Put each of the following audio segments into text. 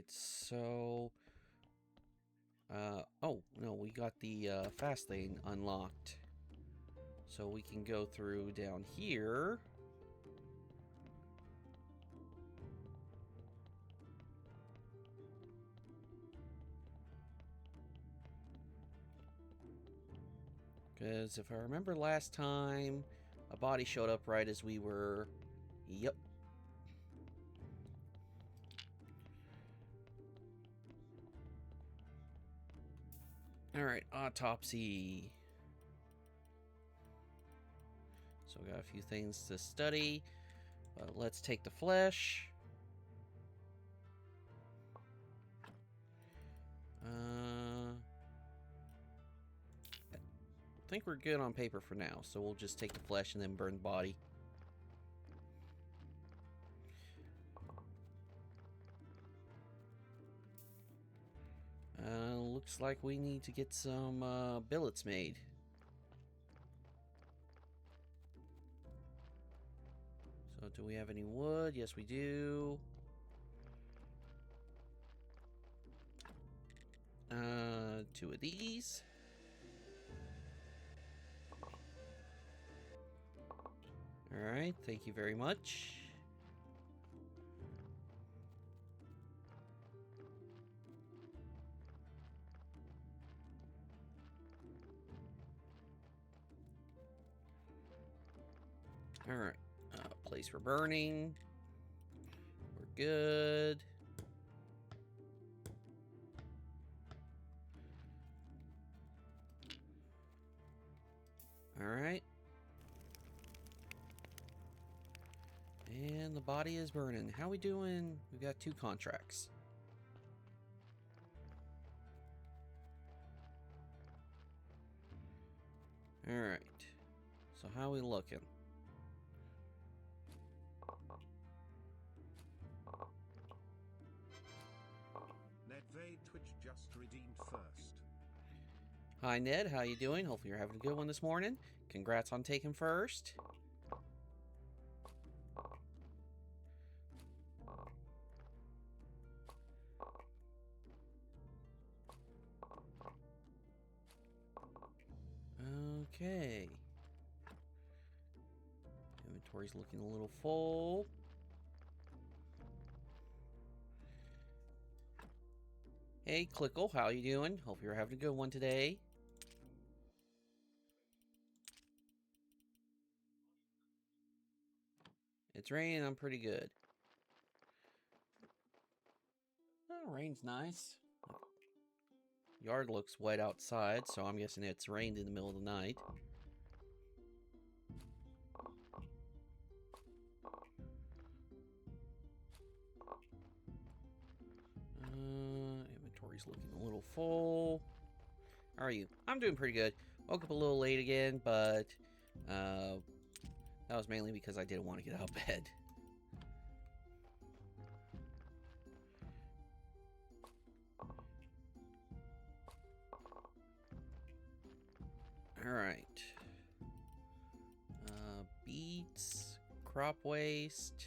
Alright, so... oh, no, we got the fast lane unlocked. So we can go through down here. Because if I remember last time, a body showed up right as we were... Yep. Alright, autopsy. So we got a few things to study. Let's take the flesh. I think we're good on paper for now, so we'll just take the flesh and then burn the body. Looks like we need to get some billets made. So do we have any wood? Yes, we do. Two of these. Alright, thank you very much. Alright, place for burning. We're good. Alright. And the body is burning. How we doing? We've got 2 contracts. Alright. So how we looking? Nedvade Twitch just redeemed first. Hi Ned, how you doing? Hopefully you're having a good one this morning. Congrats on taking first. Okay. Inventory's looking a little full. Hey Clickle, how you doing? Hope you're having a good one today. It's raining, I'm pretty good. Oh, rain's nice. Yard looks wet outside, so I'm guessing it's rained in the middle of the night. Inventory's looking a little full. How are you? I'm doing pretty good. Woke up a little late again, but that was mainly because I didn't want to get out of bed. Alright. Beets, crop waste.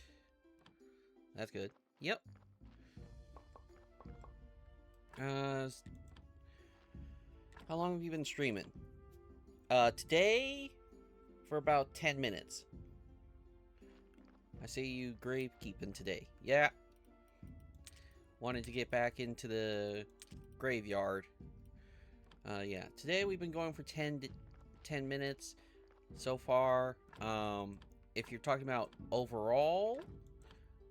That's good. Yep. How long have you been streaming? Today, for about 10 minutes. I see you gravekeeping today. Yeah. Wanted to get back into the graveyard. Yeah. Today we've been going for 10 minutes so far. If you're talking about overall,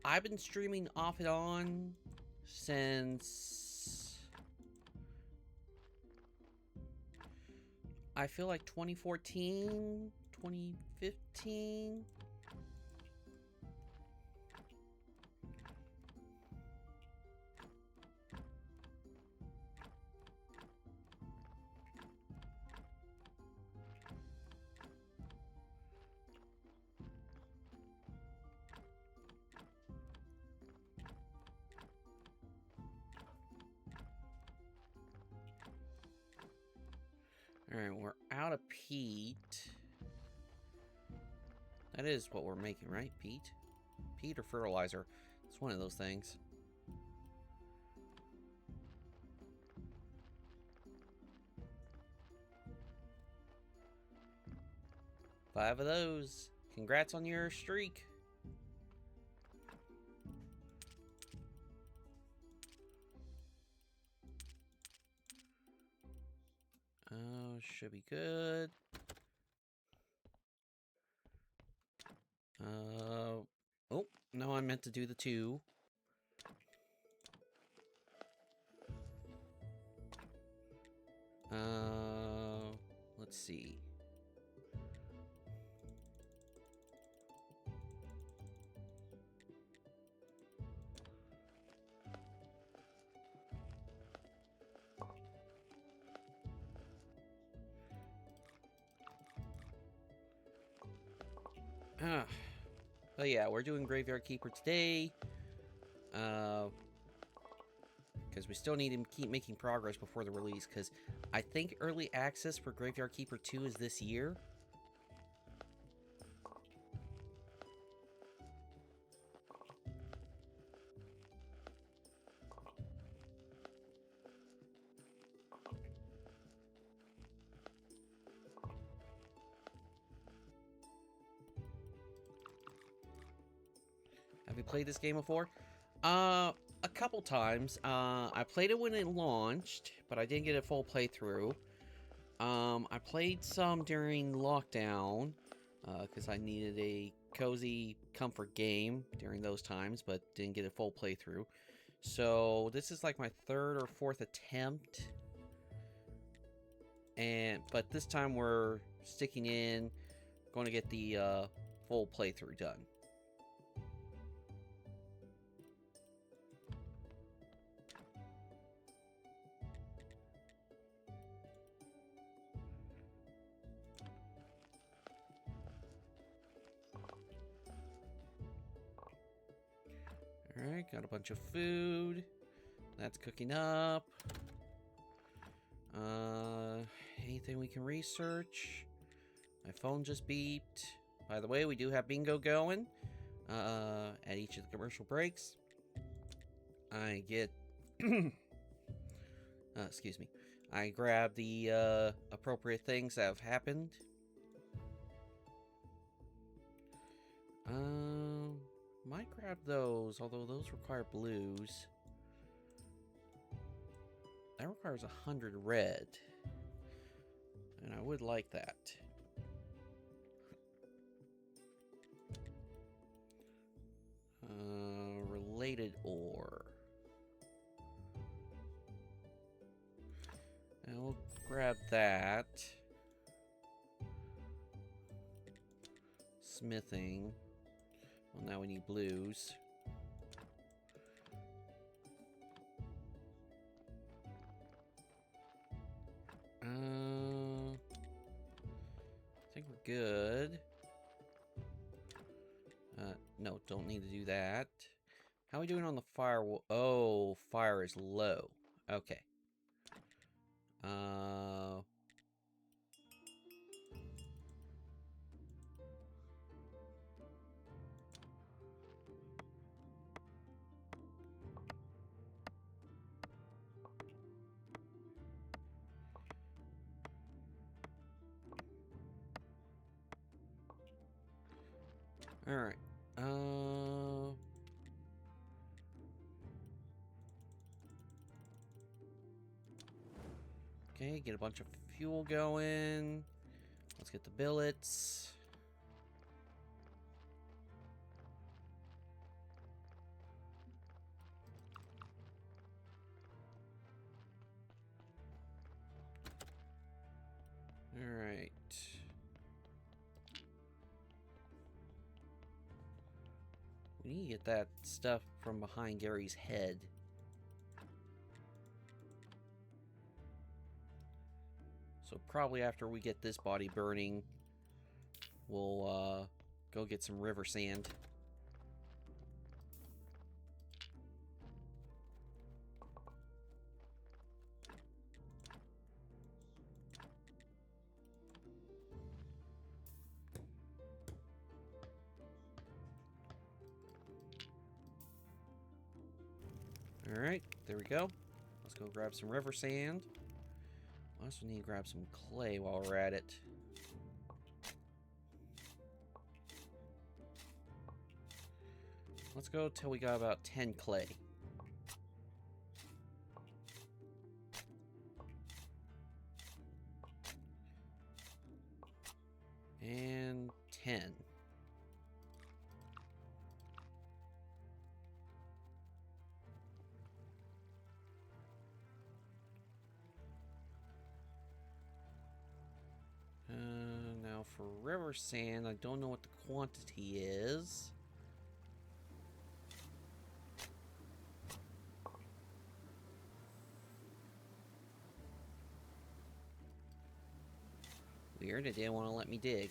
I've been streaming off and on since... I feel like 2014, 2015. Alright, we're out of peat. That is what we're making, right? Peat? Peat or fertilizer. It's one of those things. 5 of those. Congrats on your streak. Oh, should be good. Oh, no, I meant to do the 2. Let's see. But yeah, we're doing Graveyard Keeper today. Because we still need to keep making progress before the release. Because I think early access for Graveyard Keeper 2 is this year. Have you played this game before? A couple times. I played it when it launched, but I didn't get a full playthrough. I played some during lockdown, because I needed a cozy comfort game during those times, but didn't get a full playthrough. So this is like my 3rd or 4th attempt. But this time we're sticking in, going to get the full playthrough done. Alright, got a bunch of food. That's cooking up. Anything we can research? My phone just beeped. By the way, we do have bingo going at each of the commercial breaks. I get... excuse me. I grab the appropriate things that have happened. Might grab those, although those require blues. That requires 100 red. And I would like that. Related ore. And we'll grab that. Smithing. Well, now we need blues. I think we're good. No, don't need to do that. How are we doing on the fire? Oh, fire is low. Okay. Alright. Okay, get a bunch of fuel going. Let's get the billets. Alright. We need to get that stuff from behind Gary's head. So probably after we get this body burning, we'll go get some river sand. Alright, there we go. Let's go grab some river sand. I also need to grab some clay while we're at it. Let's go till we got about 10 clay. And 10. Now for river sand, I don't know what the quantity is. Weird, it didn't want to let me dig.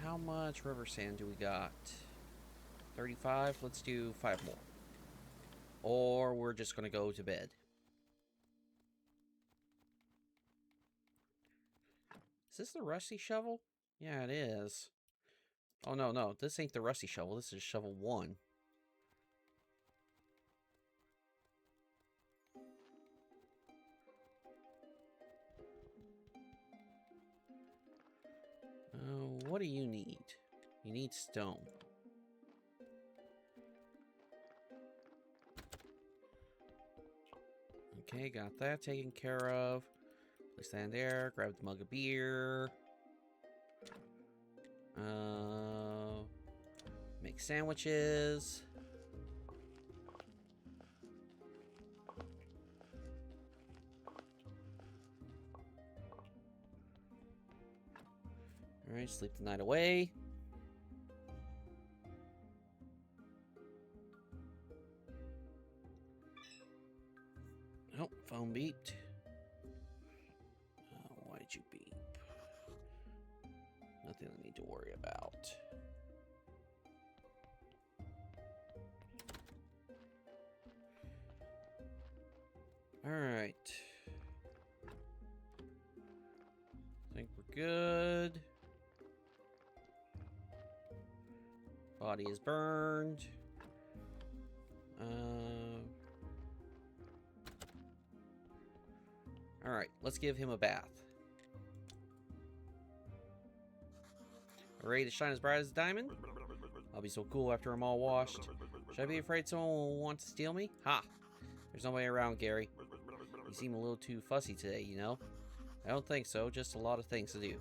How much river sand do we got? 35? Let's do 5 more. Or we're just gonna go to bed. Is this the rusty shovel? Yeah, it is. Oh, no, no. This ain't the rusty shovel. This is shovel 1. What do you need? You need stone. Okay, got that taken care of. Place that in there. Grab the mug of beer. Make sandwiches. Alright, sleep the night away. Oh, phone beeped. Why'd you beep? Nothing I need to worry about. Alright. I think we're good. Body is burned. Alright, let's give him a bath. Ready to shine as bright as a diamond? I'll be so cool after I'm all washed. Should I be afraid someone will want to steal me? Ha! There's nobody around, Gary. You seem a little too fussy today, you know? I don't think so, just a lot of things to do.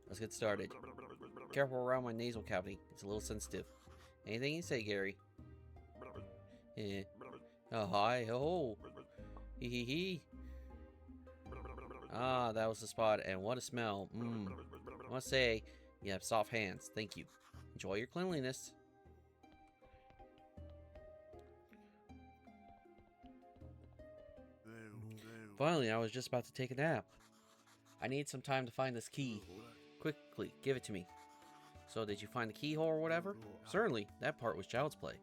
Let's get started. Careful around my nasal cavity. It's a little sensitive. Anything you say, Gary. Eh. Oh, hi. Oh. Hee hee hee. Ah, that was the spot, and what a smell. I must say, you have soft hands. Thank you. Enjoy your cleanliness. Finally, I was just about to take a nap. I need some time to find this key. Quickly, give it to me. So, did you find the keyhole or whatever? Certainly, that part was child's play.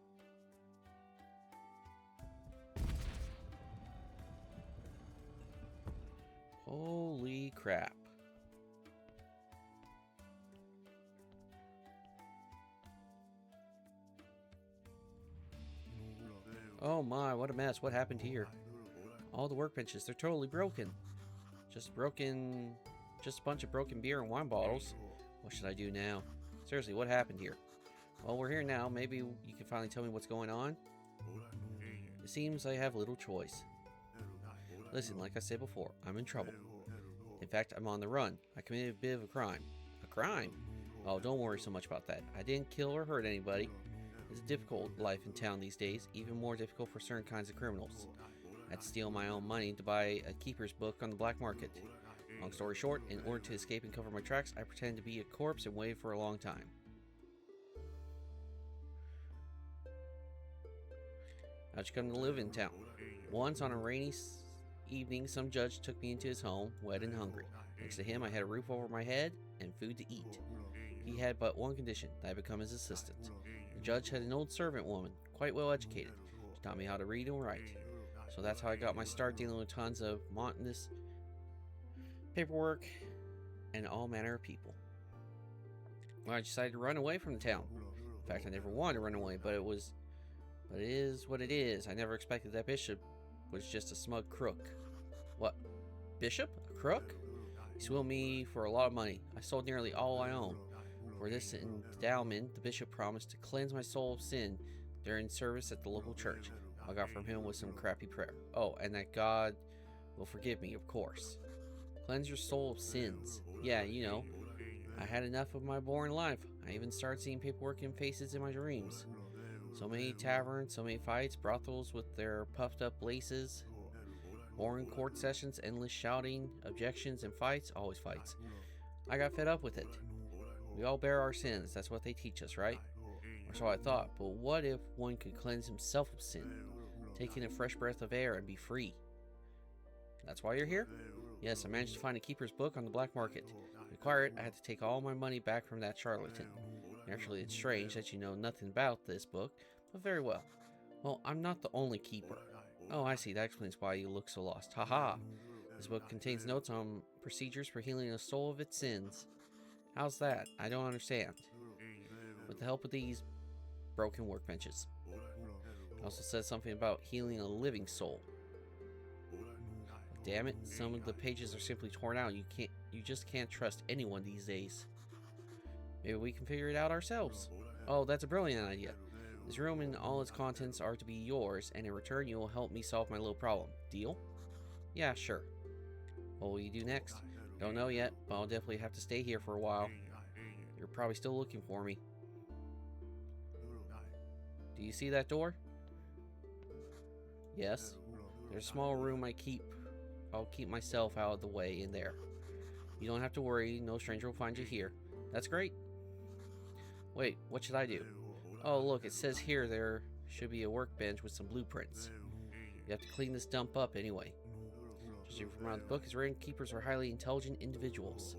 Holy crap. Oh my, what a mess. What happened here? All the workbenches, they're totally broken. Just a bunch of broken beer and wine bottles. What should I do now? Seriously, what happened here? Well, we're here now. Maybe you can finally tell me what's going on? It seems I have little choice. Listen, like I said before, I'm in trouble. In fact, I'm on the run. I committed a bit of a crime. A crime? Oh, don't worry so much about that. I didn't kill or hurt anybody. It's a difficult life in town these days, even more difficult for certain kinds of criminals. I had to steal my own money to buy a keeper's book on the black market. Long story short, in order to escape and cover my tracks, I pretended to be a corpse and waited for a long time. How'd you come to live in town? Once on a rainy evening, some judge took me into his home, wet and hungry. Thanks to him, I had a roof over my head and food to eat. He had but one condition, that I become his assistant. The judge had an old servant woman, quite well educated. She taught me how to read and write. So that's how I got my start dealing with tons of monotonous paperwork and all manner of people. Well, I decided to run away from the town. In fact, I never wanted to run away, but it is what it is. I never expected that bishop was just a smug crook. What? Bishop? A crook? He swindled me for a lot of money. I sold nearly all I own. For this endowment, the bishop promised to cleanse my soul of sin during service at the local church. All I got from him was some crappy prayer. Oh, and that God will forgive me, of course. Cleanse your soul of sins. Yeah, you know. I had enough of my boring life. I even started seeing paperwork and faces in my dreams. So many taverns, so many fights, brothels with their puffed up laces, boring court sessions, endless shouting, objections, and fights, always fights. I got fed up with it. We all bear our sins, that's what they teach us, right? Or so I thought, but what if one could cleanse himself of sin, take in a fresh breath of air and be free? That's why you're here? Yes, I managed to find a keeper's book on the black market. To acquire it, I had to take all my money back from that charlatan. Naturally, it's strange that you know nothing about this book, but very well. Well, I'm not the only keeper. Oh, I see, that explains why you look so lost. Haha! This book contains notes on procedures for healing a soul of its sins. How's that? I don't understand. With the help of these broken workbenches. It also says something about healing a living soul. Damn it, some of the pages are simply torn out. You just can't trust anyone these days. Maybe we can figure it out ourselves. Oh, that's a brilliant idea. This room and all its contents are to be yours, and in return you will help me solve my little problem. Deal? Yeah, sure. What will you do next? Don't know yet, but I'll definitely have to stay here for a while. You're probably still looking for me. Do you see that door? Yes. There's a small room I'll keep myself out of the way in there. You don't have to worry, no stranger will find you here. That's great. Wait, what should I do? Oh, look, it says here there should be a workbench with some blueprints. You have to clean this dump up anyway. Judging from how the book is written, keepers are highly intelligent individuals.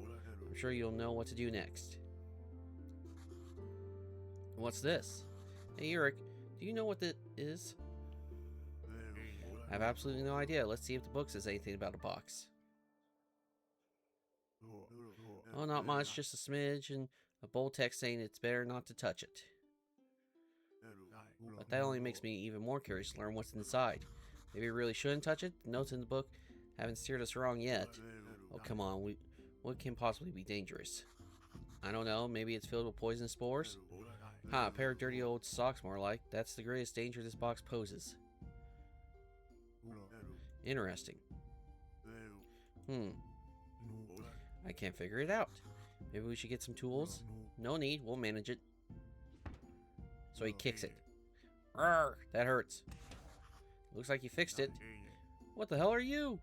I'm sure you'll know what to do next. What's this? Hey, Eric, do you know what that is? I have absolutely no idea. Let's see if the book says anything about a box. Oh, not much, just a smidge and a bold text saying it's better not to touch it. But that only makes me even more curious to learn what's inside. Maybe we really shouldn't touch it? The notes in the book haven't steered us wrong yet. Oh, come on, what can possibly be dangerous? I don't know, maybe it's filled with poisonous spores? Ha, a pair of dirty old socks more like. That's the greatest danger this box poses. Interesting. I can't figure it out. Maybe we should get some tools? No need, we'll manage it. So he kicks it. Arrgh, that hurts. Looks like you fixed it. What the hell are you?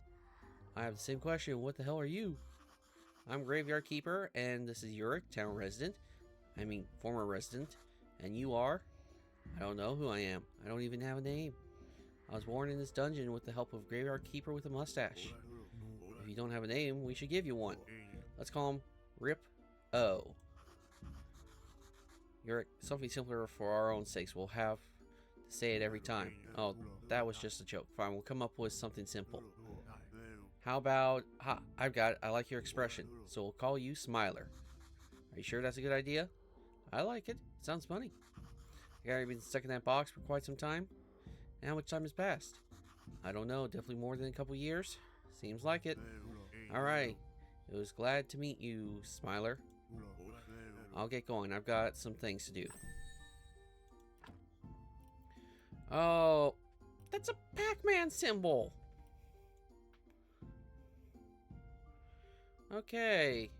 I have the same question. What the hell are you? I'm Graveyard Keeper, and this is Yurik, town resident. I mean, former resident. And you are? I don't know who I am. I don't even have a name. I was born in this dungeon with the help of Graveyard Keeper with a mustache. If you don't have a name, we should give you one. Let's call him Rip O. Yurik, something simpler for our own sakes. We'll have to say it every time. Oh, that was just a joke. Fine, we'll come up with something simple. How about... Ha, I've got it. I like your expression. So we'll call you Smiler. Are you sure that's a good idea? I like it. It sounds funny. I got been stuck in that box for quite some time. And how much time has passed? I don't know. Definitely more than a couple years. Seems like it. Alright. It was glad to meet you, Smiler. I'll get going. I've got some things to do. Oh, that's a Pac-Man symbol. Okay.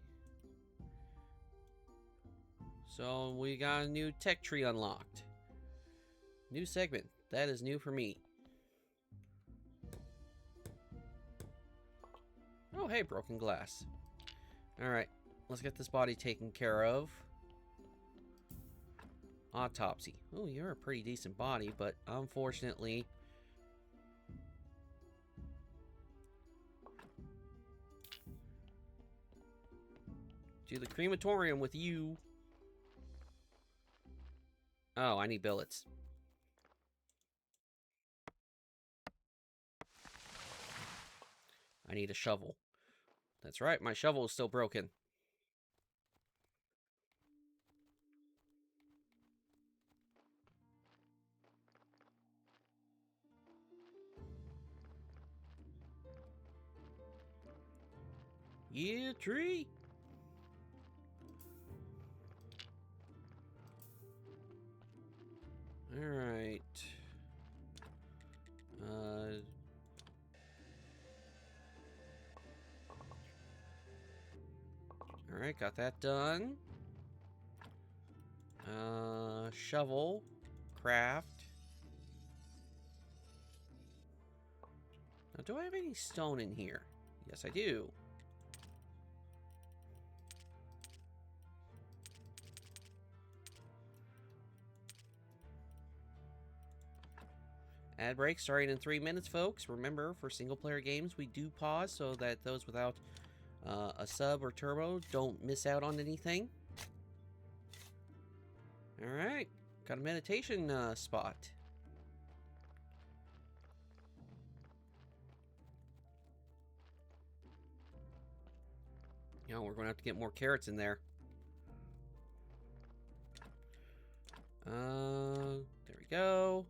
So we got a new tech tree unlocked. New segment. That is new for me. Oh, hey, broken glass. Alright, let's get this body taken care of. Autopsy. Oh, you're a pretty decent body, but unfortunately... to the crematorium with you. Oh, I need billets. I need a shovel. That's right, my shovel is still broken. Yeah, tree. All right. All right, got that done. Shovel, craft. Now, do I have any stone in here? Yes, I do. Ad break starting in 3 minutes, folks. Remember, for single-player games, we do pause so that those without a sub or turbo don't miss out on anything. All right, got a meditation spot. You know, we're going to have to get more carrots in there. There we go.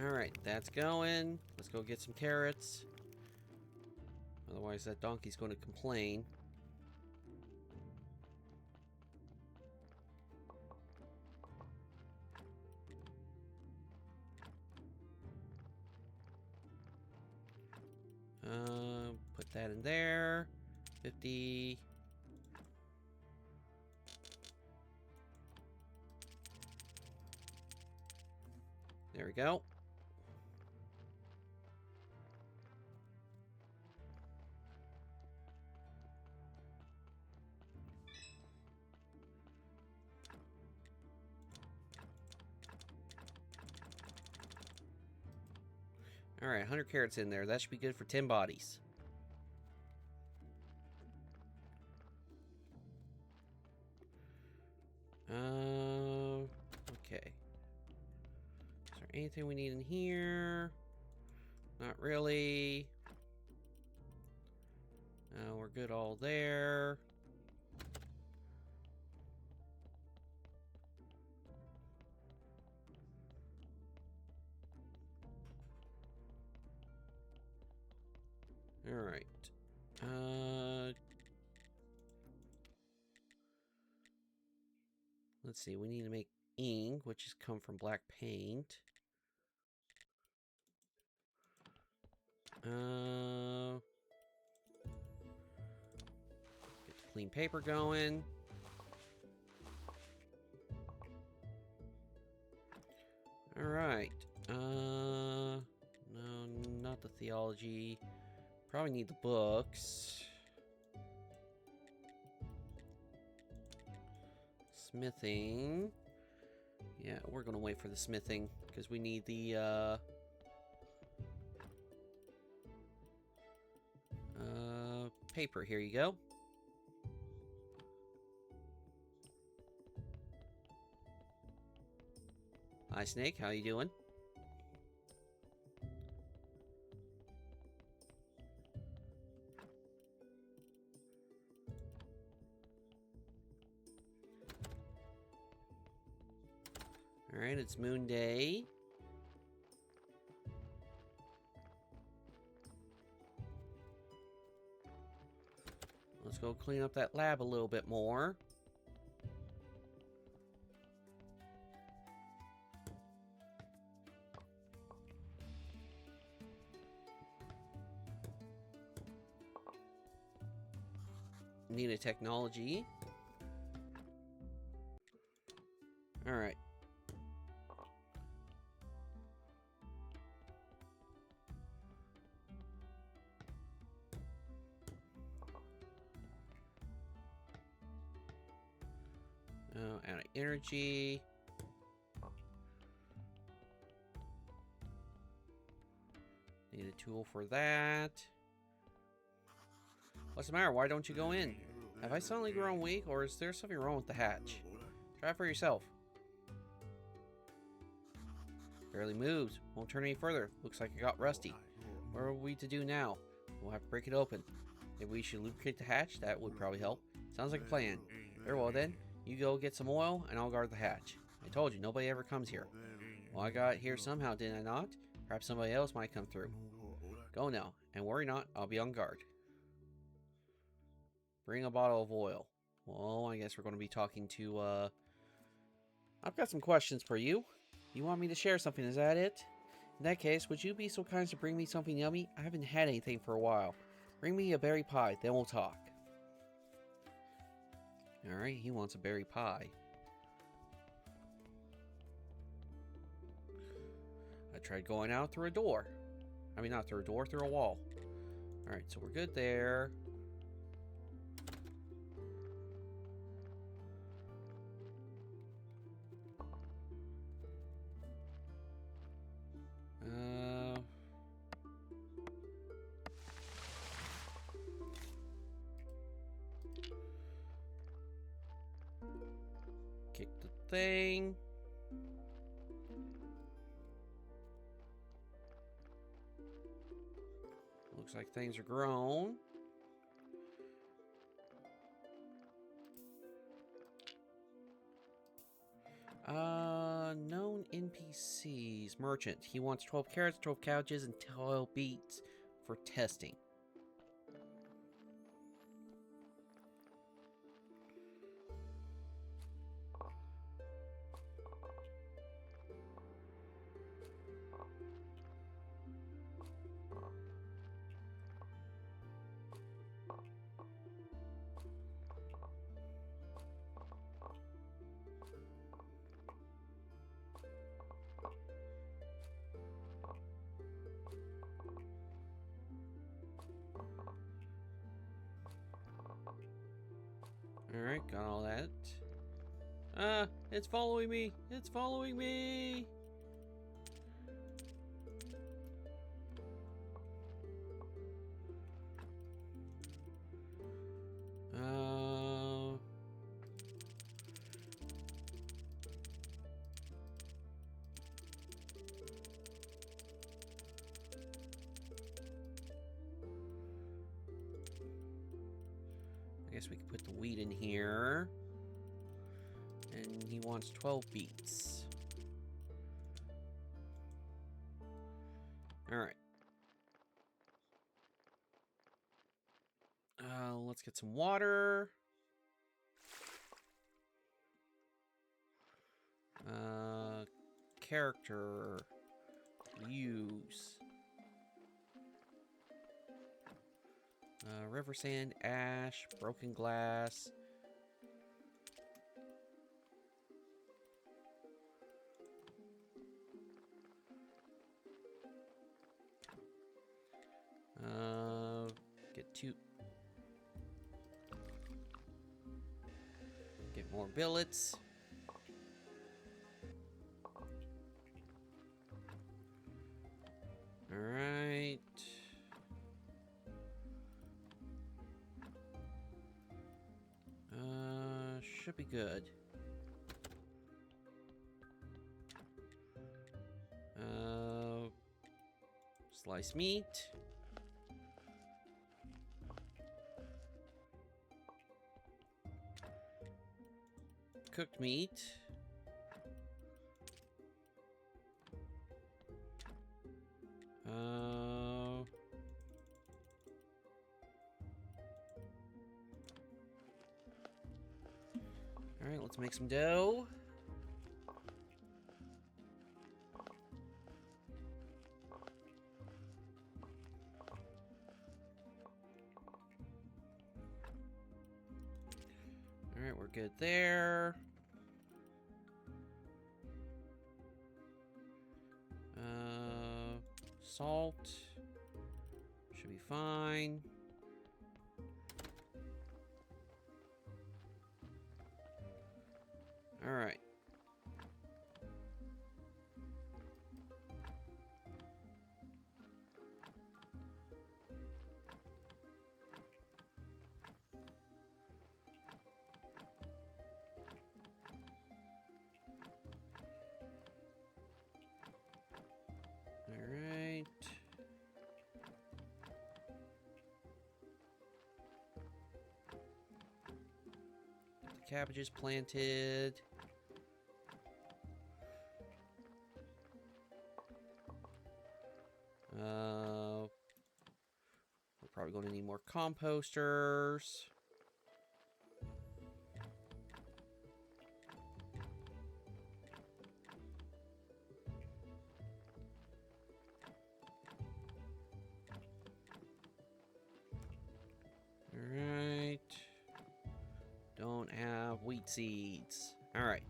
Alright, that's going. Let's go get some carrots. Otherwise, that donkey's going to complain. Put that in there. 50. There we go. Alright, 100 carrots in there. That should be good for 10 bodies. Okay. Is there anything we need in here? Not really. We're good all there. Alright. Let's see, we need to make ink, which has come from black paint. Get the clean paper going. Alright. No, not the theology. Probably need the books. Smithing. Yeah, we're gonna wait for the smithing because we need the paper. Here you go. Hi, Snake. How you doing? Alright, it's Moon Day. Let's go clean up that lab a little bit more. Need a technology. Alright. Out of energy. Need a tool for that. What's the matter? Why don't you go in? Have I suddenly grown weak, or is there something wrong with the hatch? Try it for yourself. Barely moves. Won't turn any further. Looks like it got rusty. What are we to do now? We'll have to break it open. Maybe we should lubricate the hatch. That would probably help. Sounds like a plan. Very well then. You go get some oil, and I'll guard the hatch. I told you, nobody ever comes here. Well, I got here somehow, did I not? Perhaps somebody else might come through. Go now, and worry not, I'll be on guard. Bring a bottle of oil. Well, I guess we're going to be talking to, I've got some questions for you. You want me to share something, is that it? In that case, would you be so kind as to bring me something yummy? I haven't had anything for a while. Bring me a berry pie, then we'll talk. Alright, he wants a berry pie. I tried going out through a door. I mean, not through a door, through a wall. Alright, so we're good there. Kick the thing. Looks like things are grown. Known NPCs. Merchant. He wants 12 carrots, 12 couches, and 12 beets for testing. Alright, got all that. It's following me! It's following me! I guess we could put the wheat in here. And he wants 12 beets. Alright. Let's get some water. Character. Use. River sand, ash, broken glass. Get 2. Get more billets. All right. Should be good. Sliced meat. Cooked meat. Alright, let's make some dough. Alright, we're good there. Salt. Should be fine. Alright. Alright. The cabbages planted. probably going to need more composters. Alright. Don't have wheat seeds. Alright.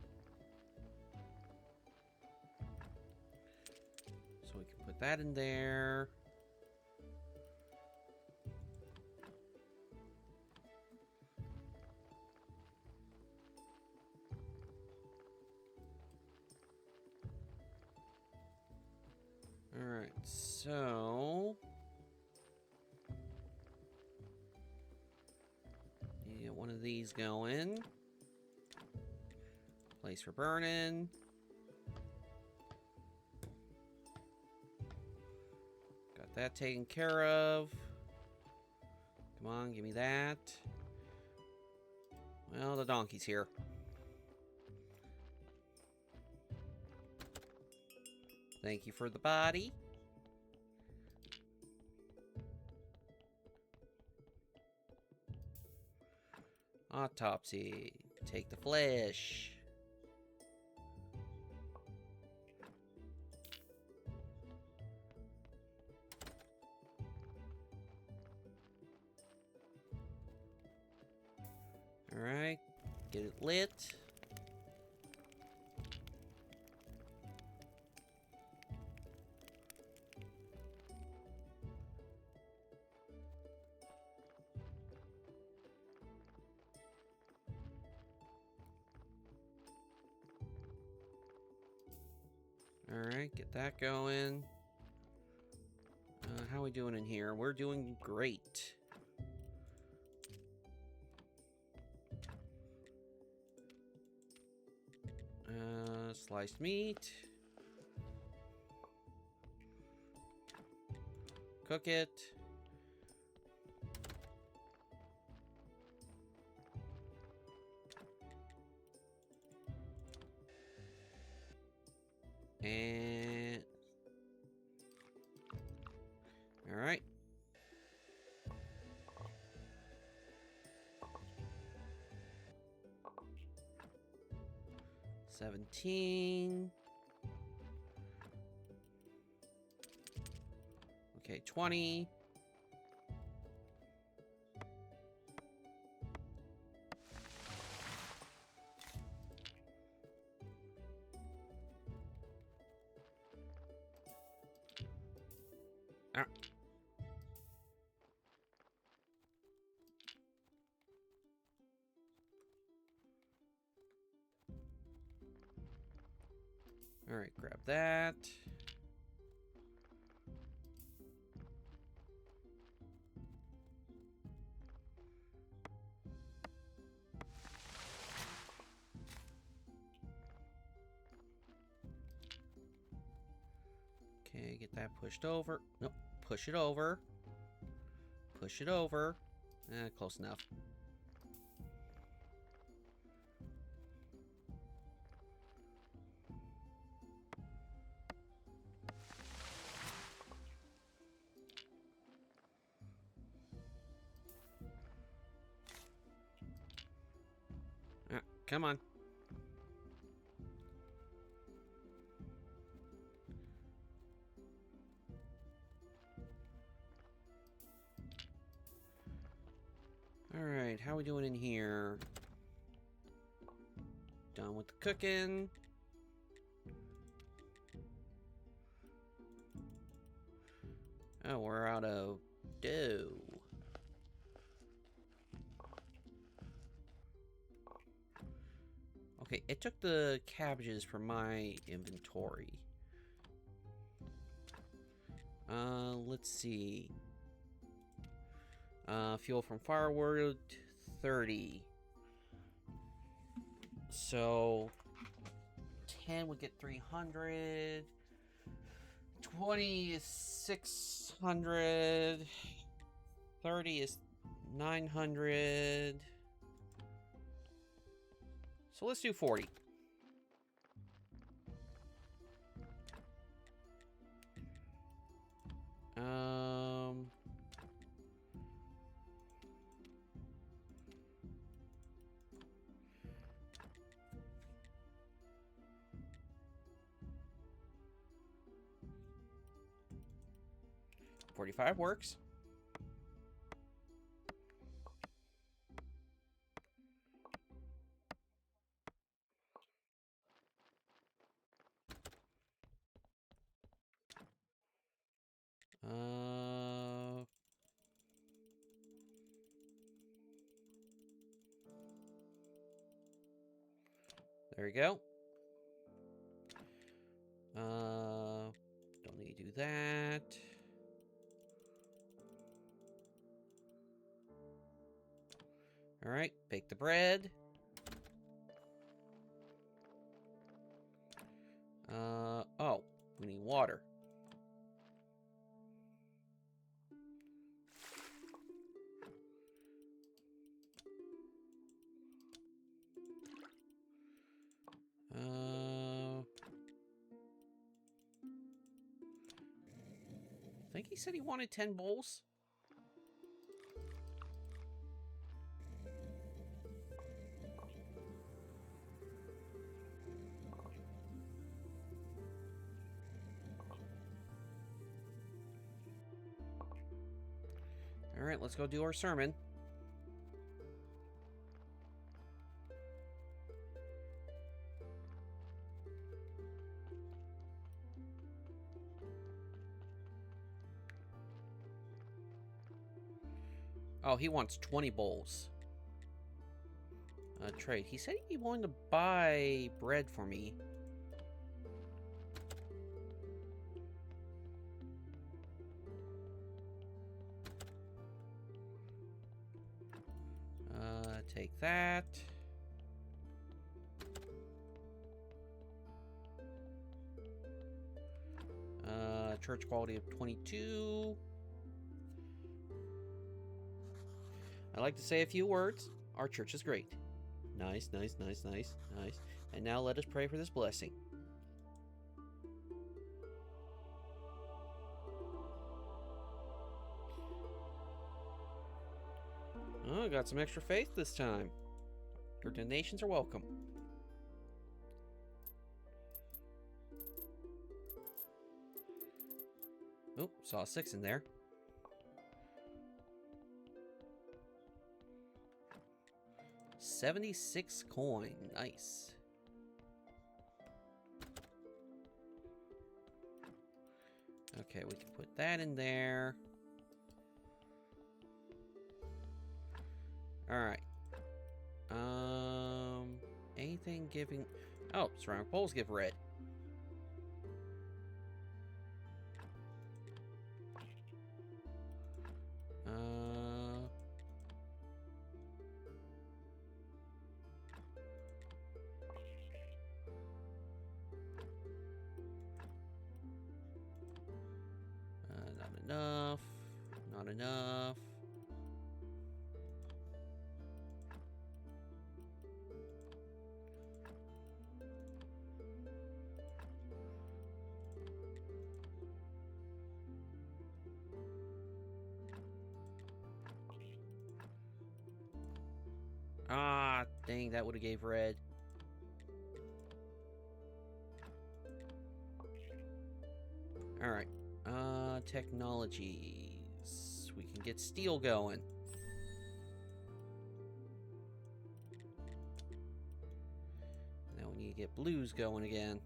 So we can put that in there. Alright, so... you get one of these going. Place for burning. Got that taken care of. Come on, give me that. Well, the donkey's here. Thank you for the body. Autopsy. Take the flesh. Alright. Get it lit. Alright, get that going. How are we doing in here? We're doing great. Sliced meat. Cook it. And... alright. $17. Okay, $20. Alright, grab that. Okay, get that pushed over. Nope, push it over. Push it over. Close enough. Come on. Alright, how are we doing in here? Done with the cooking. Oh, we're out of dough. Okay, it took the cabbages from my inventory. Let's see. Fuel from firewood, 30. So, 10 would get 300. 20 is 600. 30 is 900. So let's do 40. 45 works. There we go. Don't need to do that. All right, bake the bread. Oh, we need water. I think he said he wanted 10 bowls. All right, let's go do our sermon. Oh, he wants 20 bowls. Trade. He said he'd be willing to buy bread for me. Take that. Church quality of 22. I'd like to say a few words. Our church is great. Nice, nice, nice, nice, nice. And now let us pray for this blessing. Oh, got some extra faith this time. Your donations are welcome. Oh, saw a 6 in there. $76 coin. Nice. Okay, we can put that in there. Alright. Anything giving... Oh, ceramic bowls give red. Not enough. Not enough. Ah, dang, that would have gave red. Alright. Technologies. We can get steel going. Now we need to get blues going again.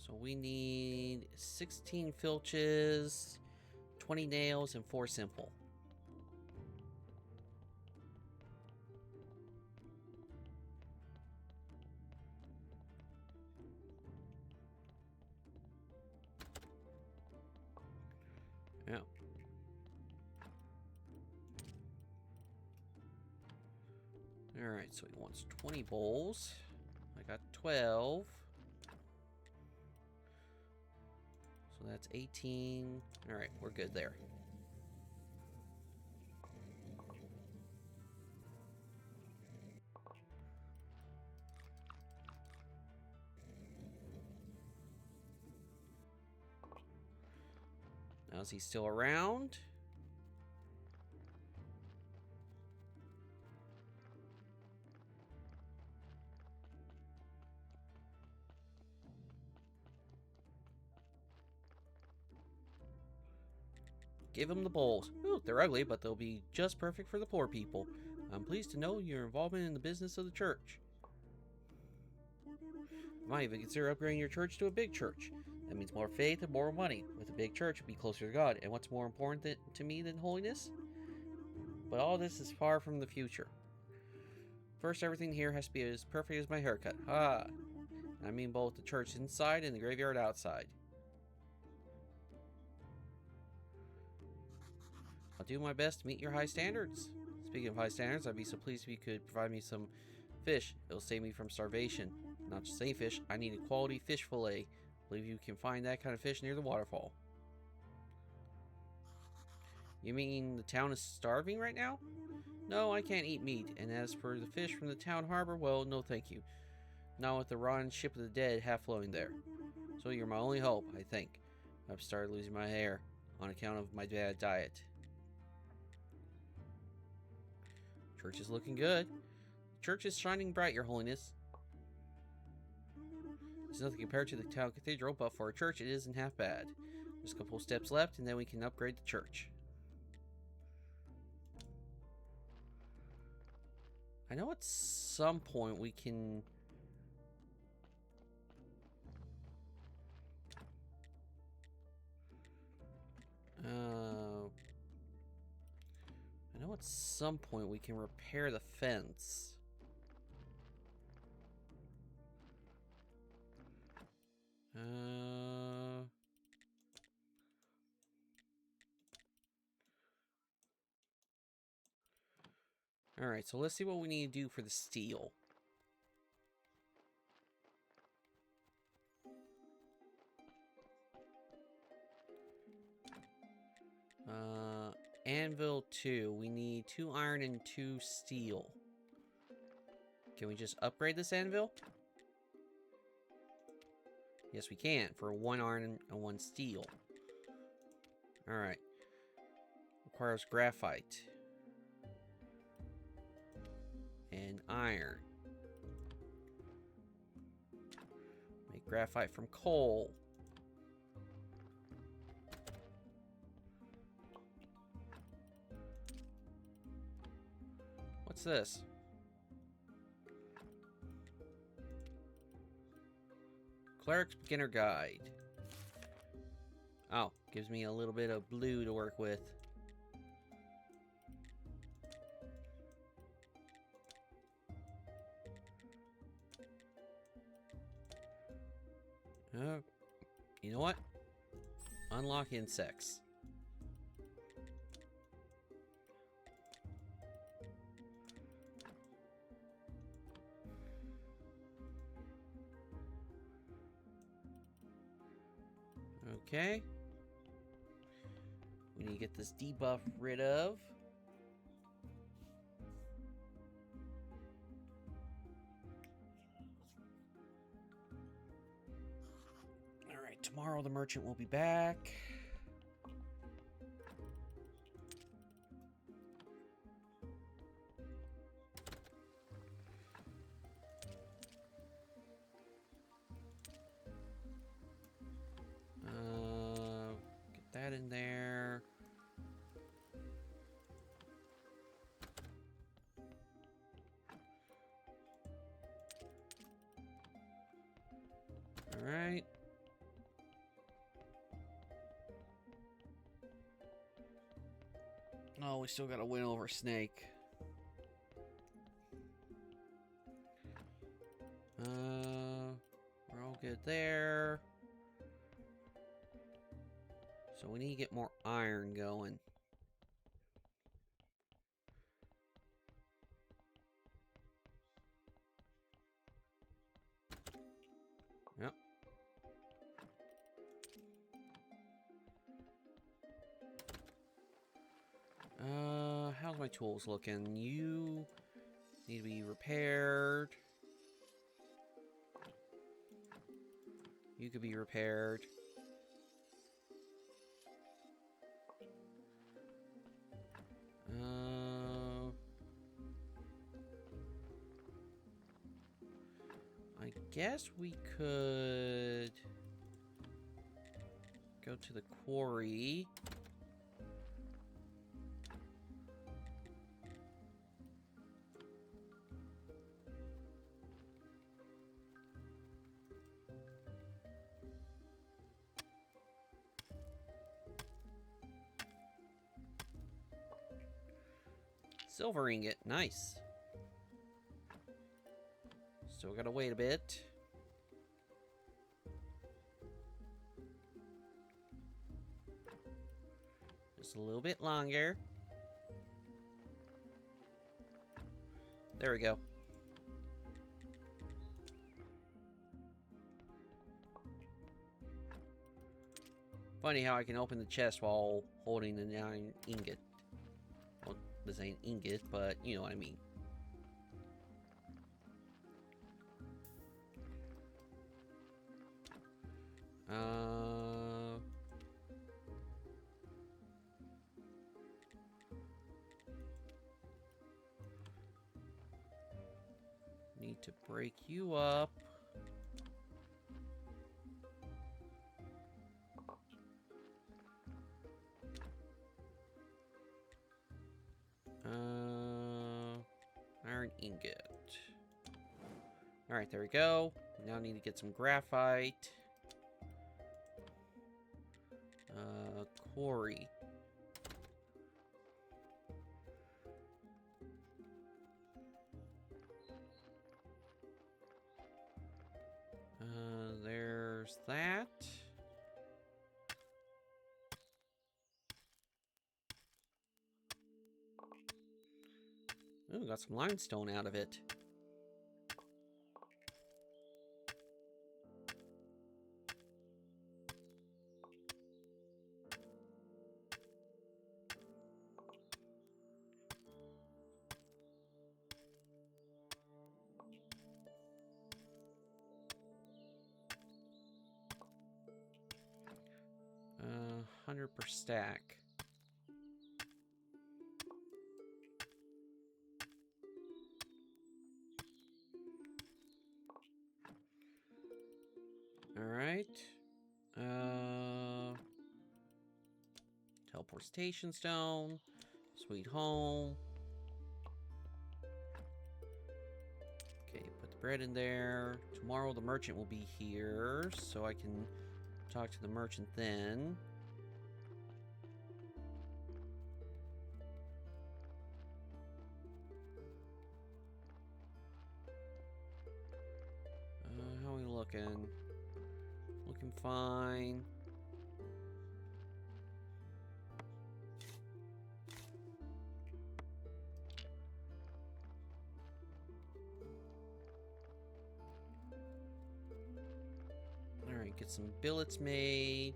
So we need 16 filches, 20 nails, and 4 simple. Yeah. Alright, so he wants 20 bowls. I got 12. So that's 18. Alright, we're good there. Now, is he still around? Give them the bowls. Ooh, they're ugly, but they'll be just perfect for the poor people. I'm pleased to know your involvement in the business of the church. You might even consider upgrading your church to a big church. That means more faith and more money. With a big church, you'll be closer to God. And what's more important to me than holiness? But all this is far from the future. First, everything here has to be as perfect as my haircut. Ha! I mean both the church inside and the graveyard outside. I'll do my best to meet your high standards. Speaking of high standards, I'd be so pleased if you could provide me some fish. It'll save me from starvation. Not just any fish, I need a quality fish fillet. I believe you can find that kind of fish near the waterfall. You mean the town is starving right now? No, I can't eat meat. And as for the fish from the town harbor, well, no thank you. Not with the rotten ship of the dead half floating there. So you're my only hope, I think. I've started losing my hair on account of my bad diet. Church is looking good. The church is shining bright, Your Holiness. It's nothing compared to the town cathedral, but for a church, it isn't half bad. There's a couple steps left, and then we can upgrade the church. I know at some point we can... I know at some point we can repair the fence. Alright, so let's see what we need to do for the steel. Anvil 2. We need 2 iron and 2 steel. Can we just upgrade this anvil? Yes, we can, for 1 iron and 1 steel. Alright. Requires graphite. And iron. Make graphite from coal. What's this? Cleric's Beginner Guide. Oh, gives me a little bit of blue to work with. You know what? Unlock insects. Okay. We need to get this debuff rid of. Alright, tomorrow the merchant will be back. Get that in there. Alright. Oh, we still gotta win over Snake. We're all good there. So we need to get more iron going. Yep. How's my tools looking? You need to be repaired. You could be repaired. I guess we could go to the quarry Silver ingot. Nice. Still gotta wait a bit. Just a little bit longer. There we go. Funny how I can open the chest while holding the 9 ingot. Well, this ain't ingot, but you know what I mean. Need to break you up. Iron ingot. Alright, there we go. Now I need to get some graphite. Quarry. There's that. Ooh, got some limestone out of it. $100 per stack. Alright. Teleportation stone. Sweet home. Okay, put the bread in there. Tomorrow the merchant will be here, so I can talk to the merchant then. How are we looking? Looking fine. Alright, get some billets made.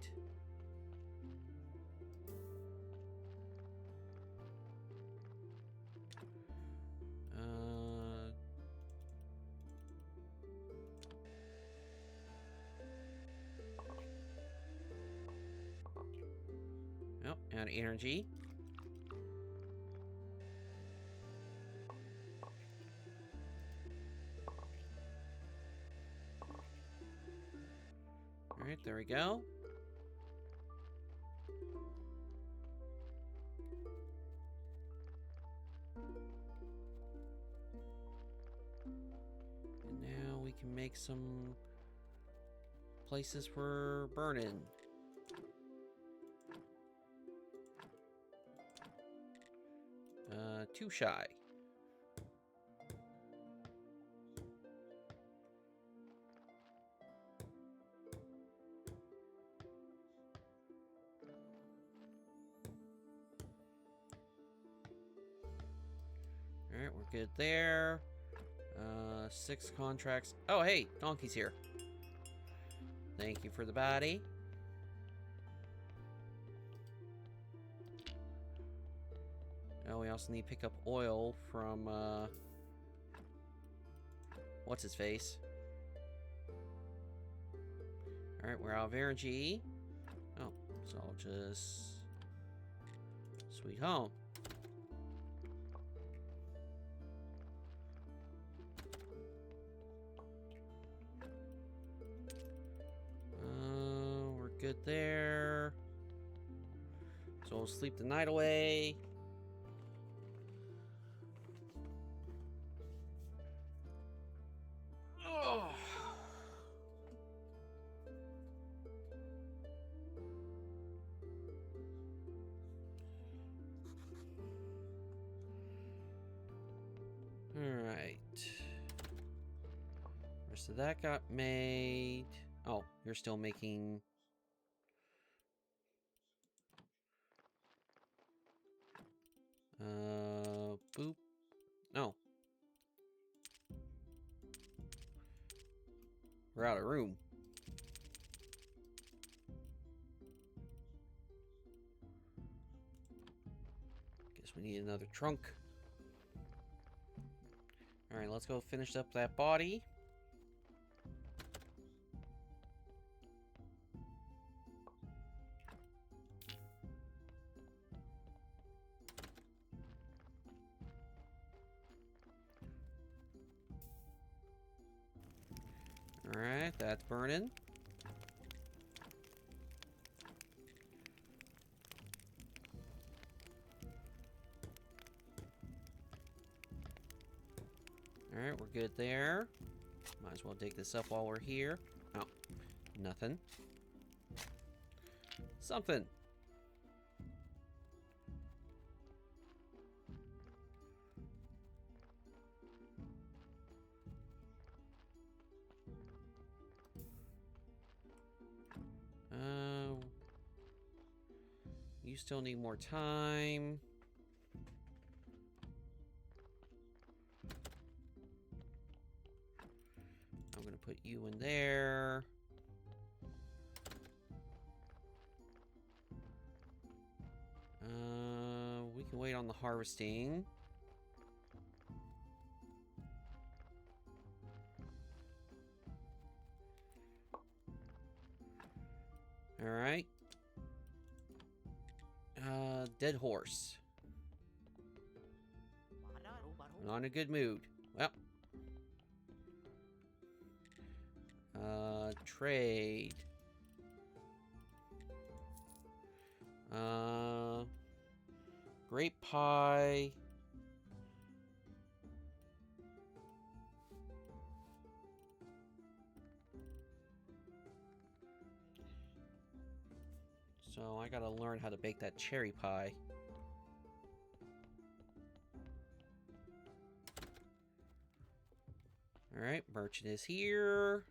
Oh, out of energy. Alright, there we go. And now we can make some places for burning. Too shy. Alright, we're good there. 6 contracts. Oh, hey, Donkey's here. Thank you for the body. Oh, we also need to pick up oil from, what's his face? Alright, we're out of energy. Oh, so I'll just... Sweet home. We're good there. So we'll sleep the night away. Rest of that got made. Oh, you're still making... boop. No. We're out of room. Guess we need another trunk. Alright, let's go finish up that body. Alright, that's burning. Alright, we're good there. Might as well dig this up while we're here. Oh, nothing. Something. You still need more time. I'm gonna put you in there. We can wait on the harvesting. All right. Dead horse. Not in a good mood. Well. Trade. Grape pie. So I gotta learn how to bake that cherry pie. Alright, merchant is here.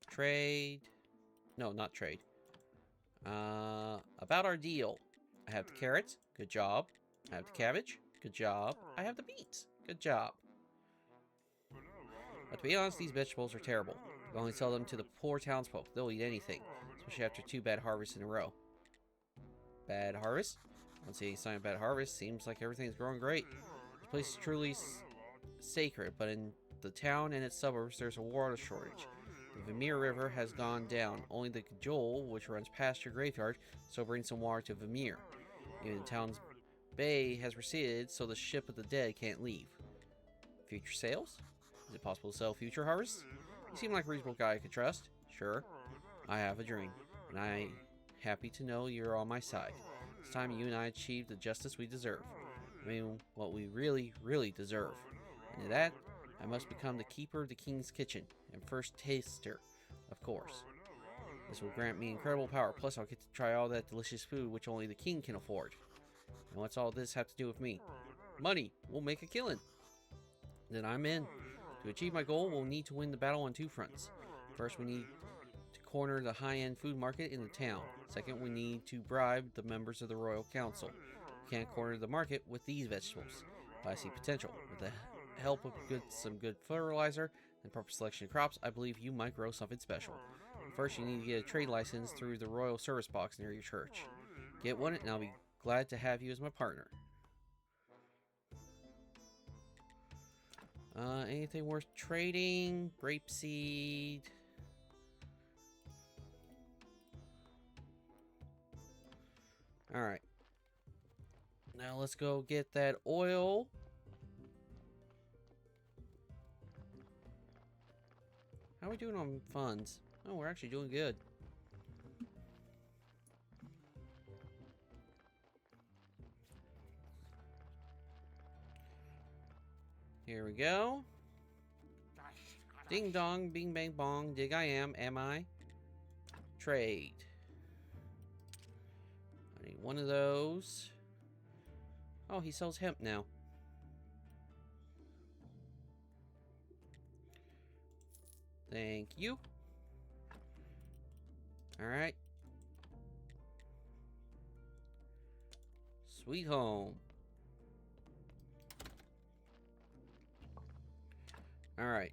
Trade. No, not trade. About our deal. I have the carrots. Good job. I have the cabbage. Good job. I have the beets. Good job. But to be honest, these vegetables are terrible. I only sell them to the poor townsfolk. They'll eat anything, especially after 2 bad harvests in a row. Bad harvest? I don't see any sign of bad harvest. Seems like everything's growing great. This place is truly sacred, but in the town and its suburbs, there's a water shortage. The Vermeer River has gone down. Only the Gajol, which runs past your graveyard, so brings some water to Vermeer. Even the town's bay has receded, so the ship of the dead can't leave. Future sales? Is it possible to sell future harvests? You seem like a reasonable guy I could trust. Sure. I have a dream, and I'm happy to know you're on my side. It's time you and I achieve the justice we deserve. I mean, what we really, really deserve. And to that, I must become the keeper of the king's kitchen, and first taster, of course. This will grant me incredible power, plus I'll get to try all that delicious food which only the king can afford. And what's all this have to do with me? Money! We'll make a killing! Then I'm in. To achieve my goal, we'll need to win the battle on 2 fronts. First, we need to corner the high-end food market in the town. Second, we need to bribe the members of the Royal Council. We can't corner the market with these vegetables, but I see potential. With the help of some good fertilizer and proper selection of crops, I believe you might grow something special. First, you need to get a trade license through the Royal Service Box near your church. Get one, and I'll be glad to have you as my partner. Anything worth trading? Grapeseed. Alright. Now let's go get that oil. How are we doing on funds? Oh, we're actually doing good. Here we go. Ding dong, bing bang bong, dig I am I? Trade. I need one of those. Oh, he sells hemp now. Thank you. Alright. Sweet home. Alright.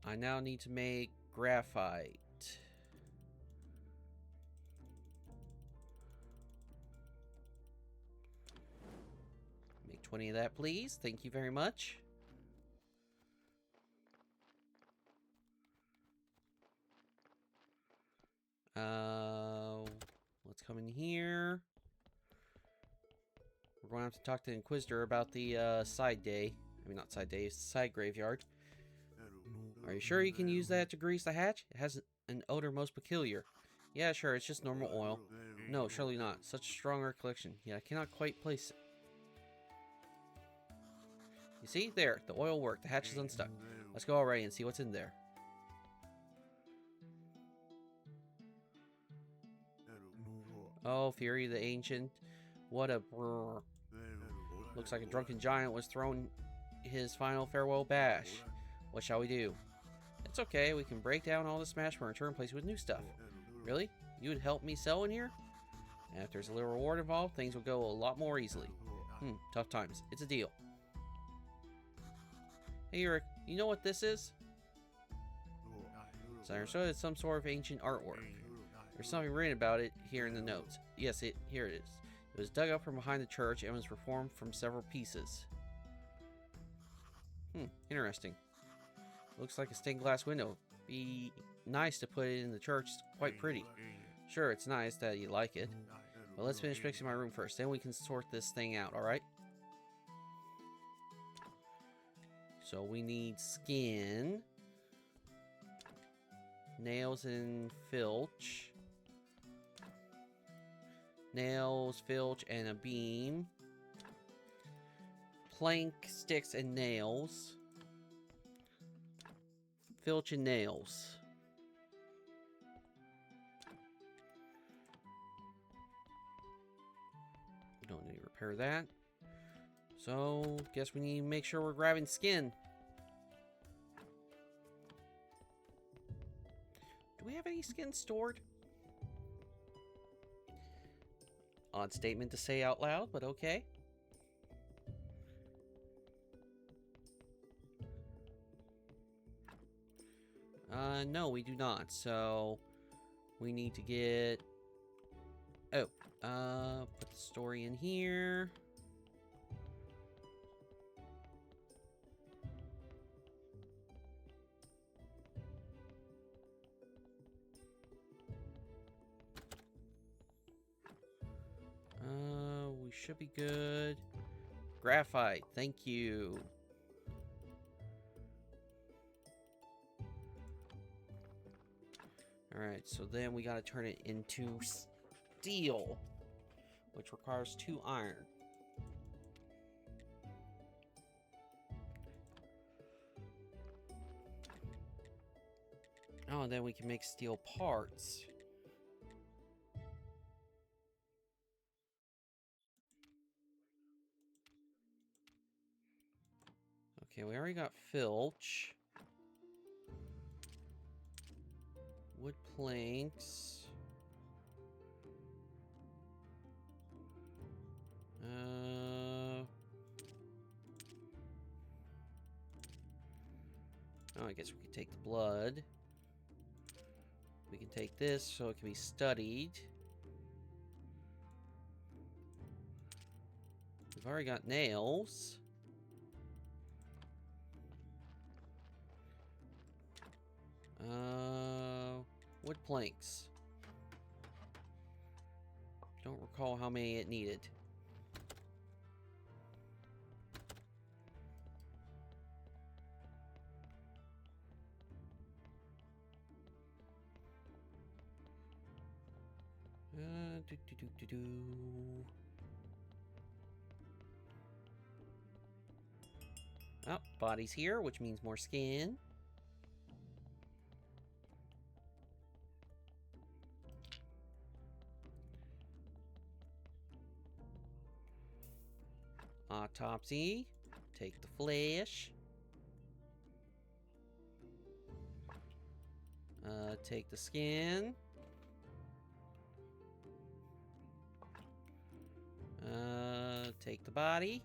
I now need to make graphite. Make 20 of that, please. Thank you very much. Let's come in here. We're going to have to talk to the Inquisitor about the side day. I mean, not side day, it's the side graveyard. Are you sure you can use that to grease the hatch? It has an odor most peculiar. Yeah, sure, it's just normal oil. No, surely not. Such a strong recollection. Yeah, I cannot quite place it. You see? There, the oil worked. The hatch is unstuck. Let's go already and see what's in there. Oh, Fury the Ancient. What a brrr. Looks like a drunken giant was throwing his final farewell bash. What shall we do? It's okay, we can break down all the smash furniture and replace it with new stuff. Really? You would help me sell in here? And if there's a little reward involved, things will go a lot more easily. Tough times. It's a deal. Hey Eric, you know what this is? So I understood it's some sort of ancient artwork. There's something written about it here in the notes. Yes, here it is. It was dug up from behind the church and was reformed from several pieces. Interesting. Looks like a stained glass window. Be nice to put it in the church. It's quite pretty. Sure, it's nice that you like it. But let's finish fixing my room first. Then we can sort this thing out, alright? So we need skin. Nails and filch. Nails, filch, and a beam. Plank, sticks, and nails. Filch and nails. Don't need to repair that. So, guess we need to make sure we're grabbing skin. Do we have any skin stored? Odd statement to say out loud, but okay. No, we do not. So, we need to get... Oh, put the story in here. We should be good. Graphite, thank you. Alright, so then we gotta turn it into steel, which requires 2 iron. Oh, and then we can make steel parts. Okay, we already got filch. Wood planks. Oh, I guess we could take the blood. We can take this so it can be studied. We've already got nails. Wood planks. Don't recall how many it needed. Oh, body's here, which means more skin. Autopsy. Take the flesh. Take the skin. Take the body.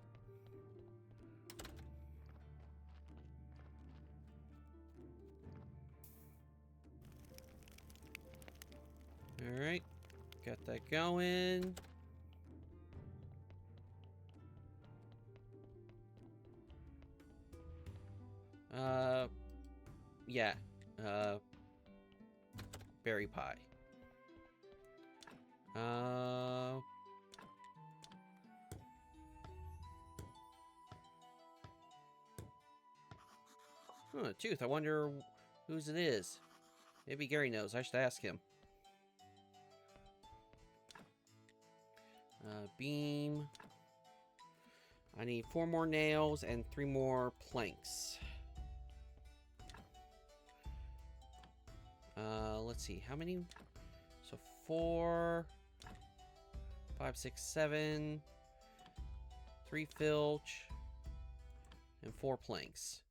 Alright. Got that going. Yeah. Berry pie. Tooth. I wonder whose it is. Maybe Gary knows. I should ask him. Beam. I need 4 more nails and 3 more planks. Let's see. How many? So 4, 5, 6, 7, 3 filch, and 4 planks.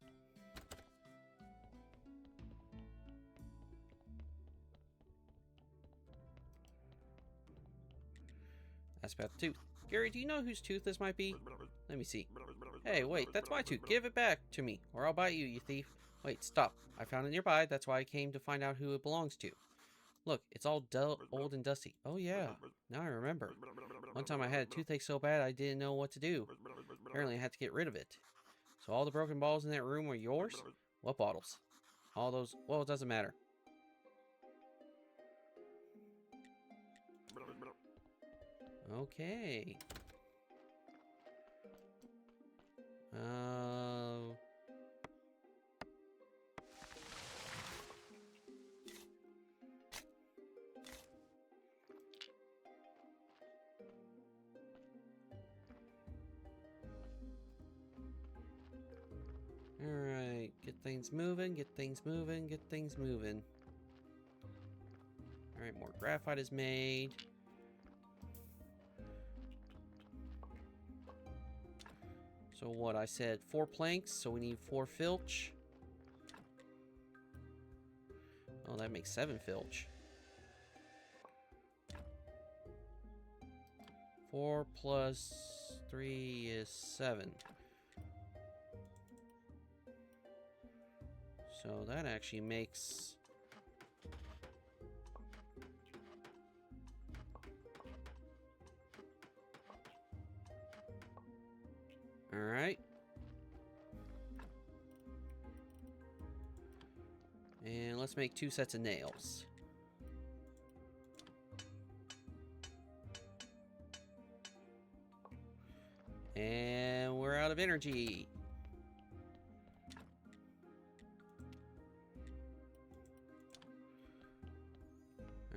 That's about the tooth. Gary, do you know whose tooth this might be? Let me see. Hey, wait, that's my tooth. Give it back to me, or I'll bite you, you thief. Wait, stop. I found it nearby. That's why I came to find out who it belongs to. Look, it's all old and dusty. Oh, yeah. Now I remember. One time I had a toothache so bad I didn't know what to do. Apparently I had to get rid of it. So all the broken bottles in that room were yours? What bottles? All those... Well, it doesn't matter. Okay. Alright, get things moving, get things moving, get things moving. Alright, more graphite is made. So what, I said 4 planks, so we need 4 filch. Oh, that makes 7 filch. 4 plus 3 is 7. So that actually makes... Alright. And let's make 2 sets of nails. And we're out of energy.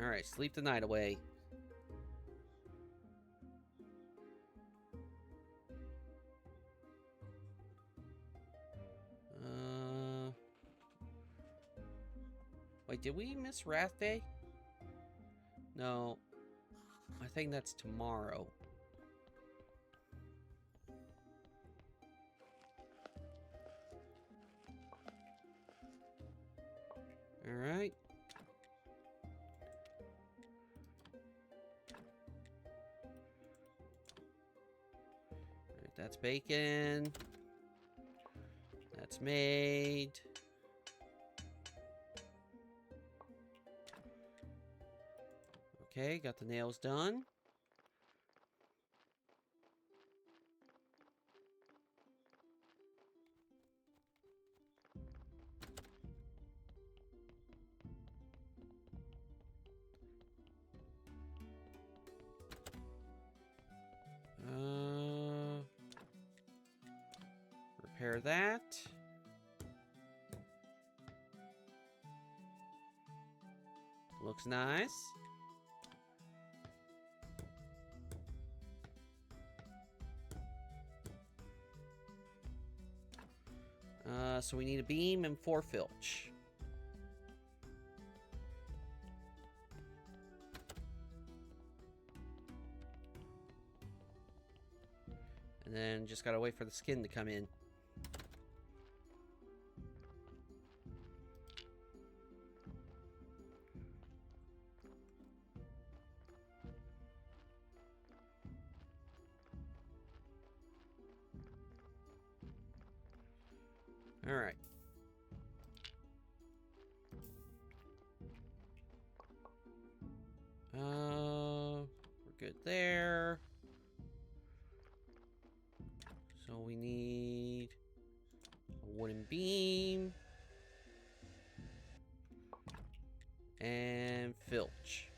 Alright, sleep the night away. Wait, did we miss Wrath Day? No. I think that's tomorrow. Alright. That's bacon. That's made. Okay, got the nails done. Repair that. Looks nice. So we need a beam and 4 filch. And then just gotta wait for the skin to come in. Alright. We're good there. So we need a wooden beam. And filch.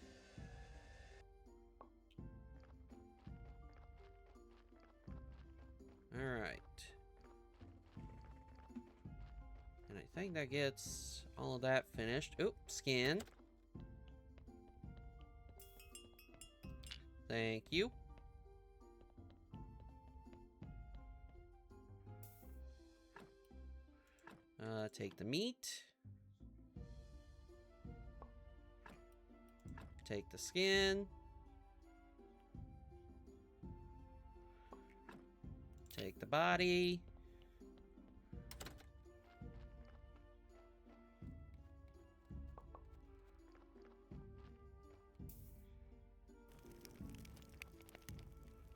Alright. And I think that gets all of that finished. Oop, skin. Thank you. Take the meat. Take the skin. Take the body.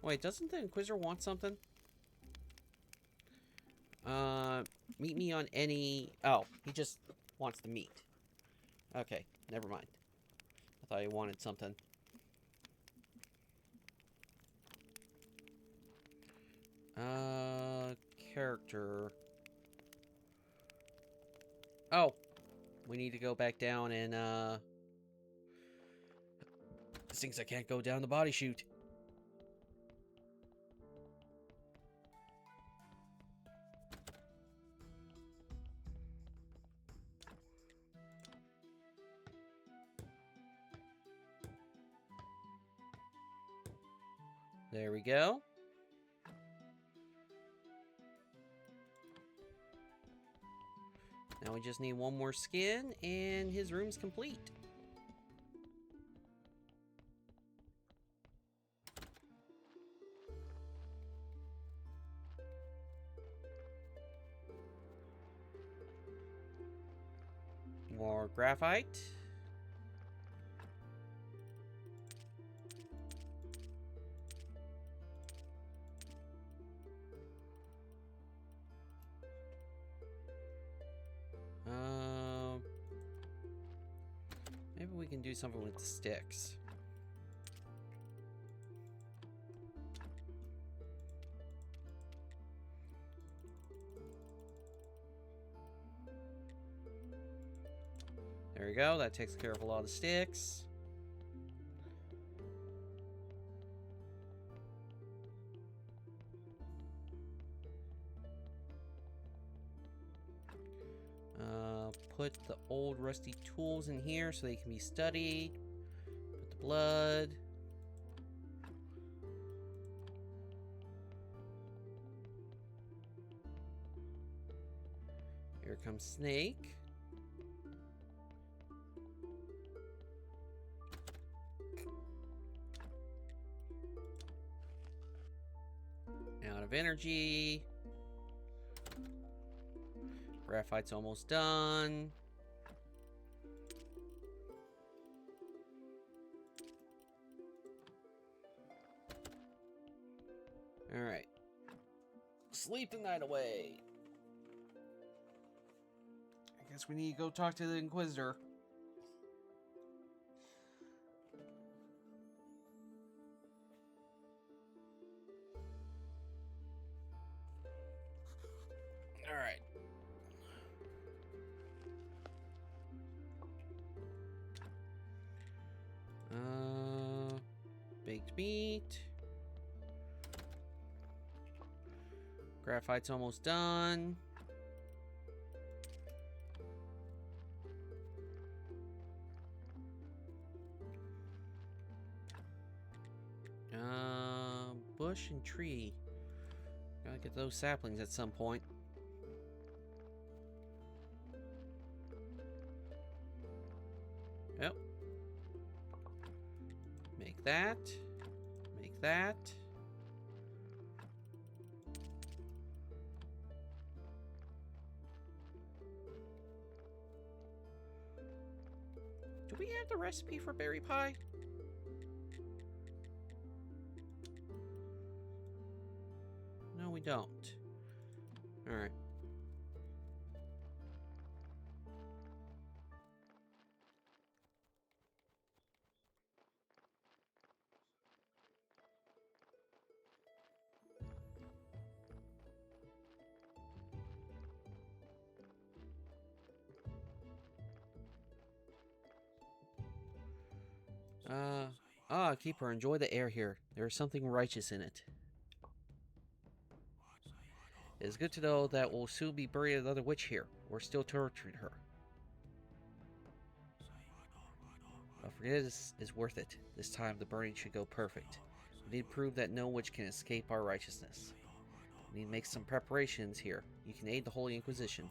Wait, doesn't the Inquisitor want something? Meet me on any... Oh, he just wants the meat. Okay, never mind. I thought he wanted something. Character. Oh, we need to go back down and, This thinks I can't go down the body chute. There we go. Now we just need one more skin, and his room's complete. More graphite. Maybe we can do something with the sticks. There we go. That takes care of a lot of sticks. Put the old rusty tools in here so they can be studied. Put the blood. Here comes Snake. Out of energy. Graphite's almost done. Alright. Sleep the night away. I guess we need to go talk to the Inquisitor. Alright. Baked meat. Graphite's almost done. Bush and tree. Gotta get those saplings at some point. Yep. Make that. Make that. Do we have the recipe for berry pie? No, we don't. Alright. Keeper, enjoy the air here. There is something righteous in it. It is good to know that we'll soon be burying another witch here. We're still torturing her. But forgiveness is worth it. This time the burning should go perfect. We need to prove that no witch can escape our righteousness. We need to make some preparations here. You can aid the Holy Inquisition.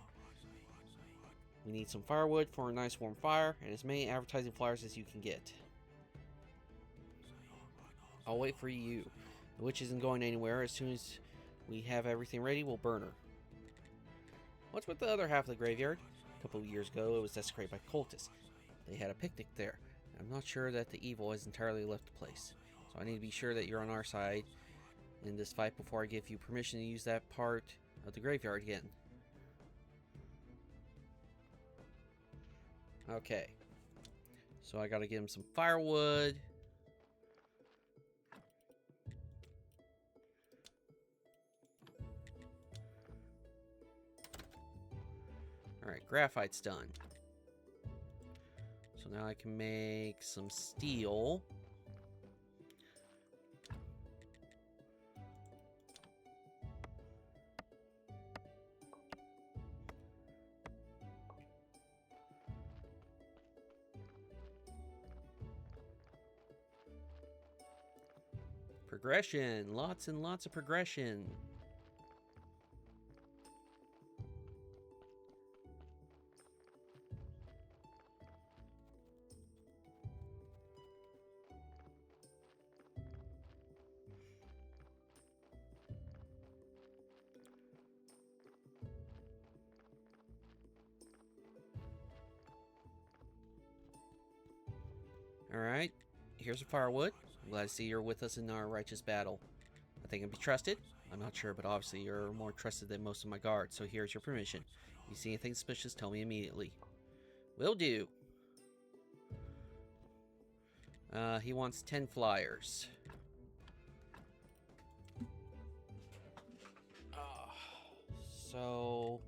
We need some firewood for a nice warm fire, and as many advertising flyers as you can get. I'll wait for you. The witch isn't going anywhere. As soon as we have everything ready, we'll burn her. What's with the other half of the graveyard? A couple of years ago, it was desecrated by cultists. They had a picnic there. I'm not sure that the evil has entirely left the place. So I need to be sure that you're on our side in this fight before I give you permission to use that part of the graveyard again. Okay. So I gotta get him some firewood. Alright, graphite's done. So now I can make some steel. Progression. Lots and lots of progression. Alright, here's a firewood. I'm glad to see you're with us in our righteous battle. I think I can be trusted? I'm not sure, but obviously you're more trusted than most of my guards, so here's your permission. If you see anything suspicious, tell me immediately. Will do. He wants 10 flyers. So,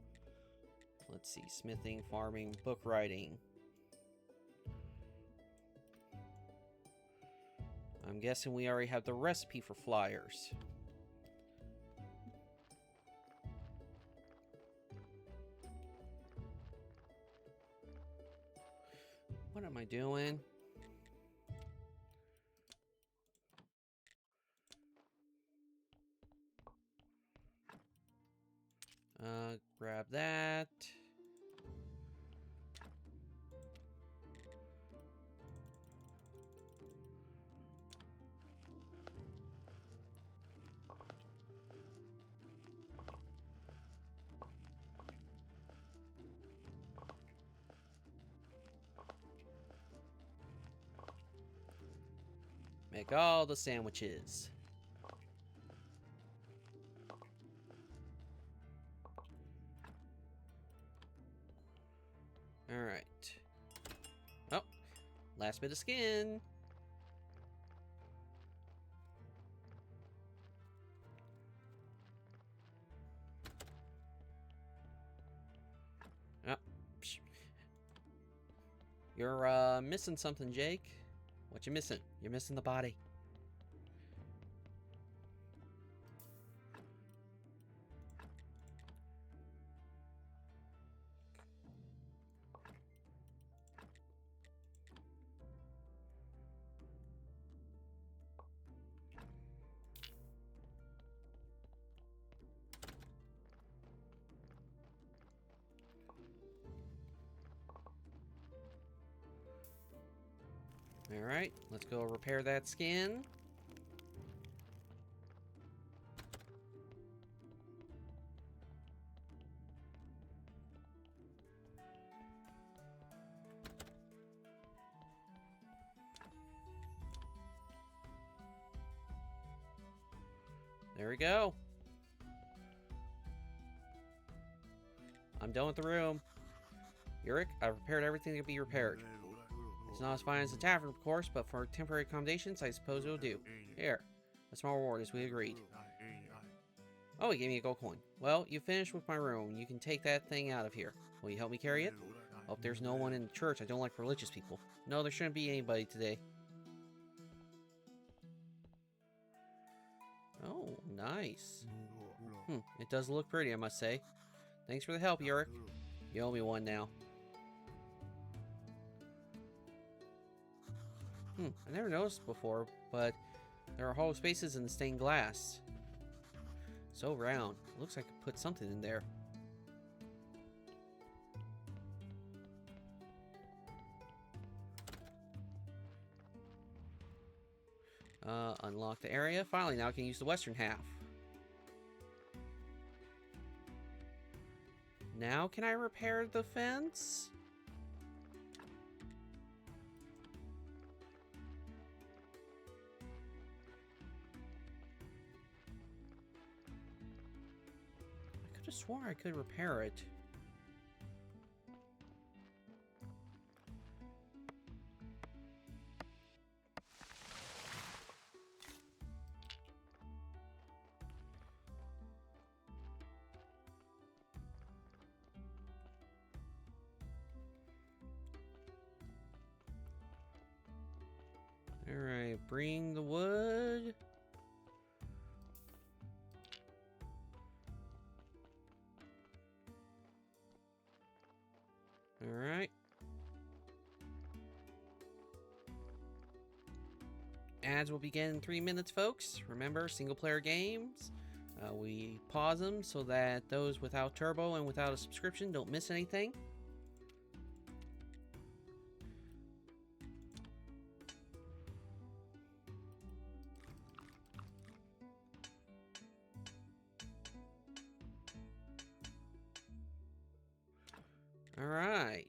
let's see. Smithing, farming, book writing. I'm guessing we already have the recipe for flyers. What am I doing? Grab that. Make all the sandwiches. Alright. Oh, last bit of skin. Oh, psh. You're missing something, Jake. What you missing? You're missing the body. Alright, let's go repair that skin. There we go. I'm done with the room. Yurik, I've repaired everything that can be repaired. It's not as fine as the tavern, of course, but for temporary accommodations, I suppose it'll do. Here, a small reward as we agreed. Oh, he gave me a gold coin. Well, you finished with my room. You can take that thing out of here. Will you help me carry it? Hope there's no one in the church. I don't like religious people. No, there shouldn't be anybody today. Nice. It does look pretty, I must say. Thanks for the help, Yurik. You owe me one now. I never noticed before, but there are hollow spaces in the stained glass. So round. Looks like I could put something in there. Unlock the area. Finally, now I can use the western half. Now can I repair the fence? I could have sworn I could repair it. Alright, bring the wood. Alright. Ads will begin in 3 minutes, folks. Remember, single-player games. We pause them so that those without turbo and without a subscription don't miss anything. Alright.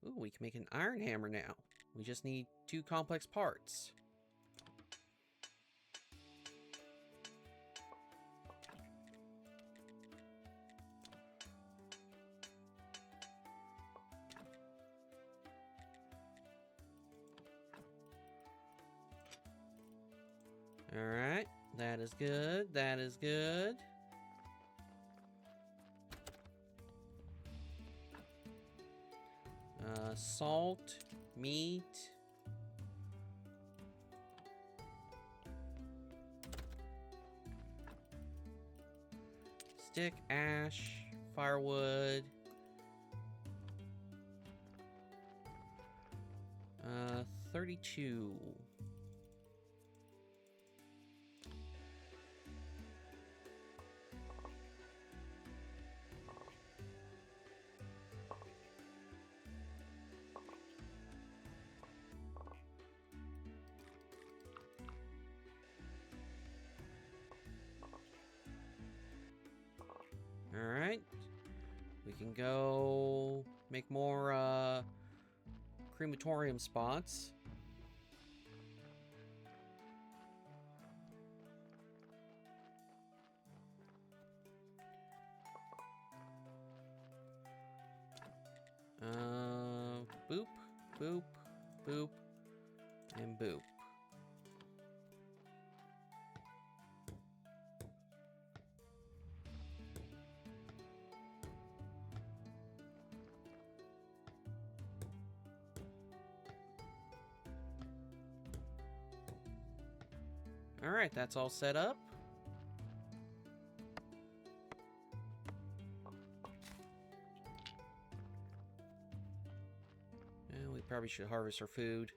Ooh, we can make an iron hammer now. We just need 2 complex parts. Alright, that is good, that is good. Salt, meat. Stick, ash, firewood. 32. Alright. We can go make more crematorium spots. Boop, boop, boop, and boop. Alright, that's all set up. And we probably should harvest our food.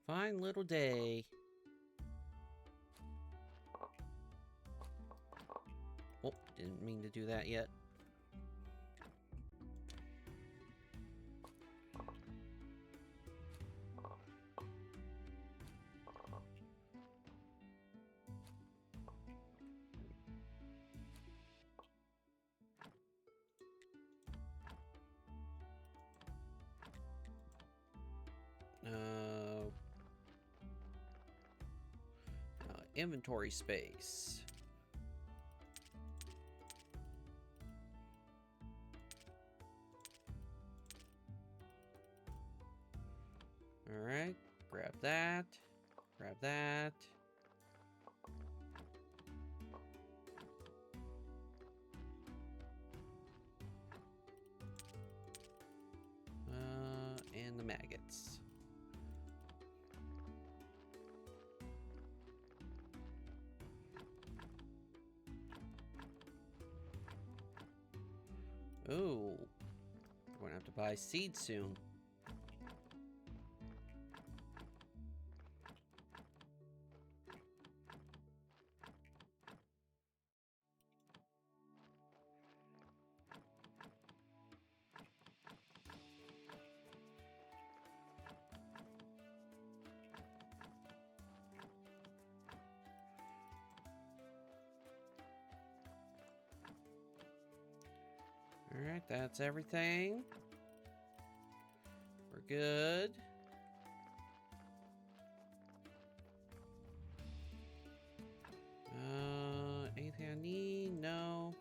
Fine little day. Oh, didn't mean to do that yet. Inventory space. that. Grab that. And the maggots. Ooh. We're gonna have to buy seeds soon. Alright, that's everything. We're good. Anything I need? No.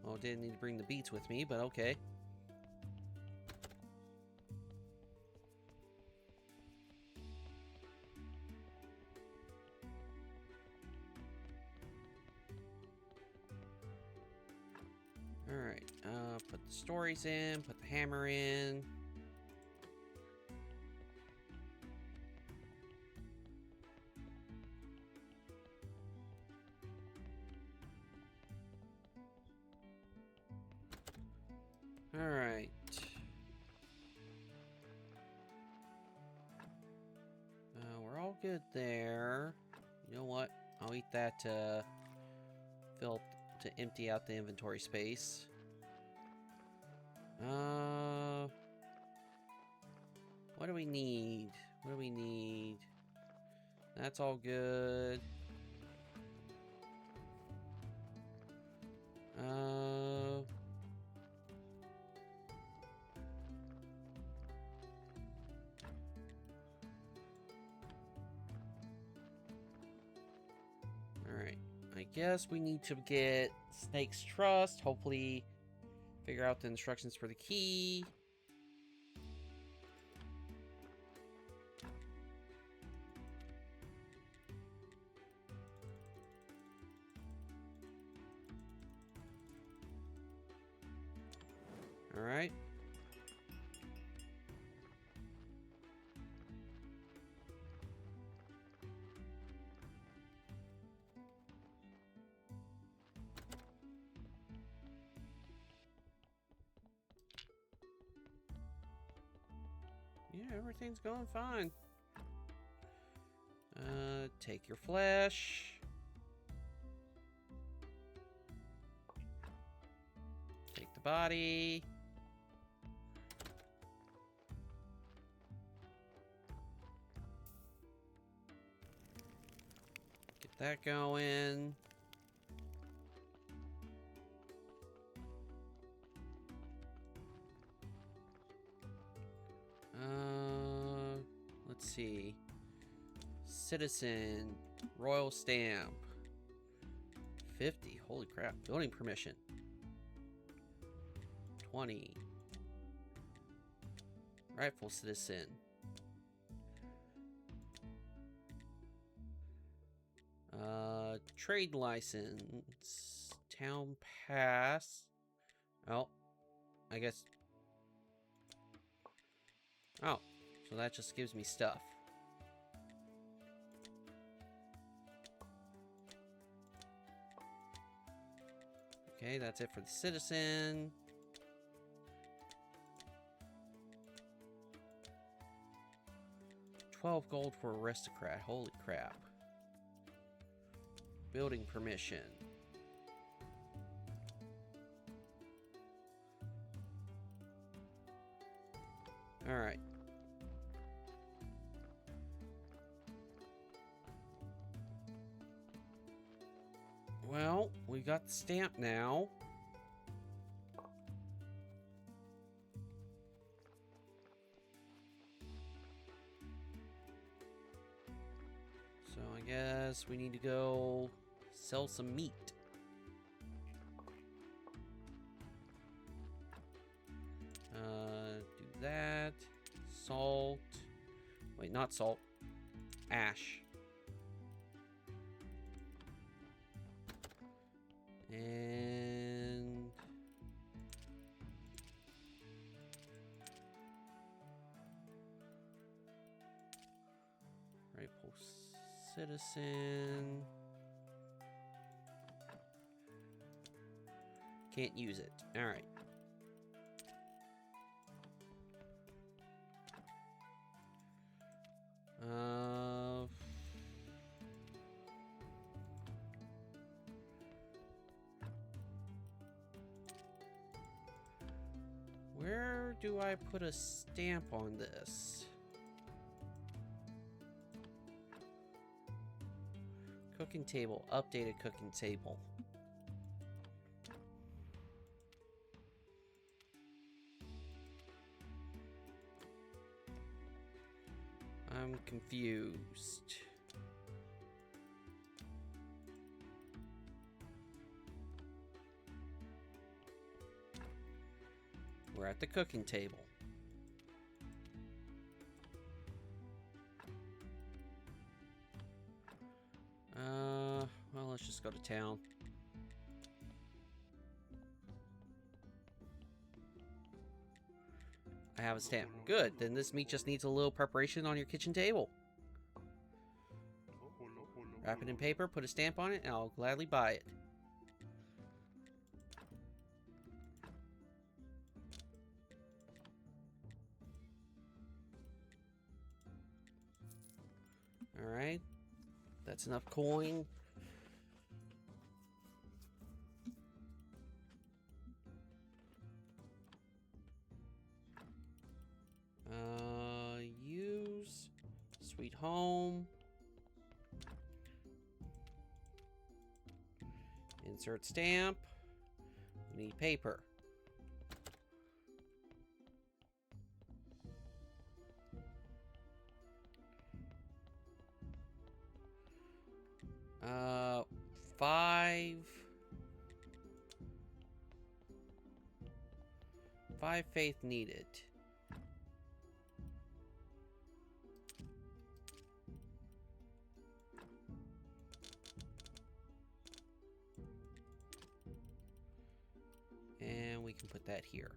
Well, didn't need to bring the beets with me, but okay. Alright, put the stories in, put the hammer in. Alright. We're all good there. You know what? I'll eat that to empty out the inventory space. What do we need? What do we need? That's all good. Alright. I guess we need to get Snake's Trust. Hopefully figure out the instructions for the key. Alright. Yeah, everything's going fine. Take your flesh. Take the body. Get that going. Let's see. Citizen. Royal stamp. 50. Holy crap. Building permission. 20. Rightful citizen. Trade license. Town pass. Oh. I guess. Oh. So that just gives me stuff. Okay, that's it for the citizen. $12 gold for aristocrat. Holy crap. Building permission. Alright. Well, we got the stamp now. So I guess we need to go sell some meat. Do that. Salt. Wait, not salt. Ash. And... Rightful citizen. Can't use it. Alright. Where do I put a stamp on this? Cooking table. Updated cooking table. I'm confused. We're at the cooking table. Well, let's just go to town. I have a stamp. Good, then this meat just needs a little preparation on your kitchen table. Wrap it in paper, put a stamp on it, and I'll gladly buy it. Alright. That's enough coin. Use Sweet Home. Insert stamp. We need paper. Five faith needed. And we can put that here.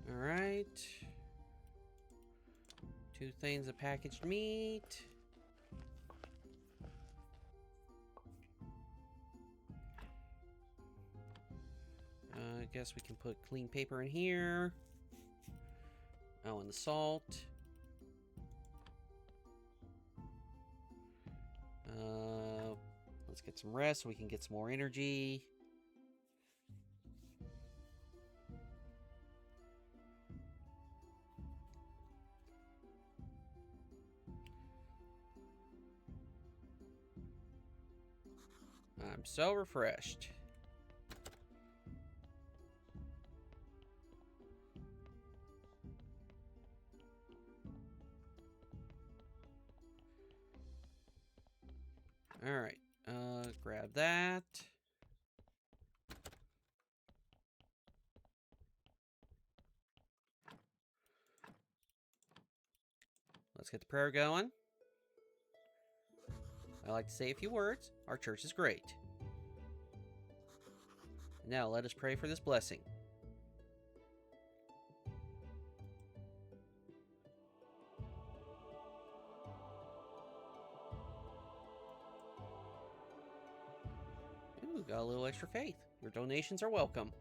All right. 2 things of packaged meat. I guess we can put clean paper in here. Oh, and the salt. Let's get some rest so we can get some more energy. I'm so refreshed. All right, grab that. Let's get the prayer going. I like to say a few words. Our church is great. Now let us pray for this blessing. Ooh, got a little extra faith. Your donations are welcome.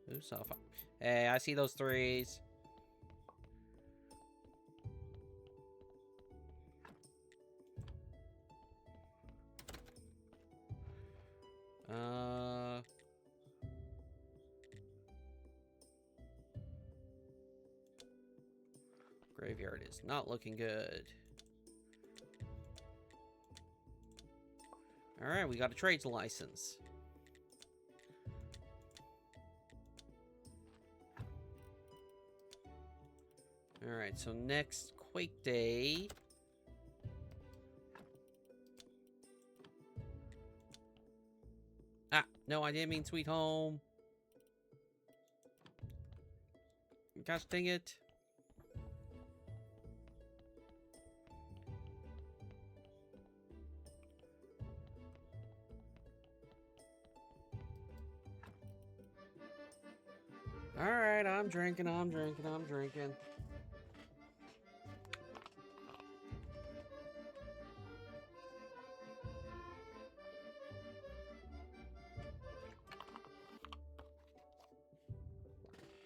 Ooh, so fun. Hey, I see those 3s. Graveyard is not looking good. Alright, we got a trades license. Alright, so next Quake Day. Ah, no, I didn't mean Sweet Home. Gosh dang it. Alright, I'm drinking.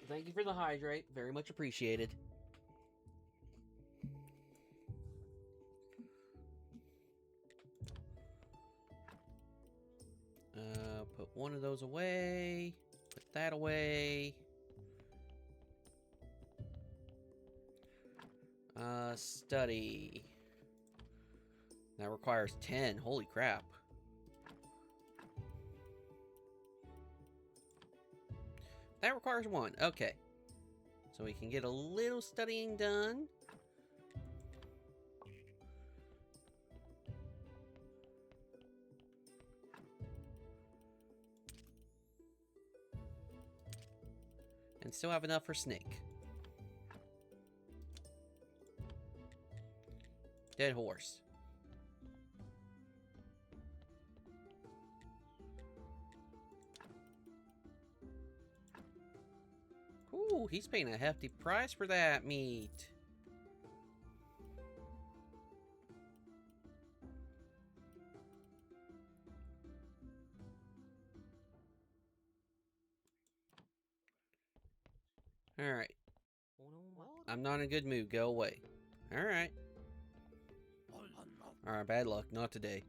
Thank you for the hydrate. Very much appreciated. Put one of those away. Put that away. Study. That requires 10. Holy crap. That requires 1. Okay. So we can get a little studying done. And still have enough for Snake. Dead horse. Ooh, he's paying a hefty price for that meat. Alright. I'm not in a good mood. Go away. Alright. Alright, bad luck. Not today.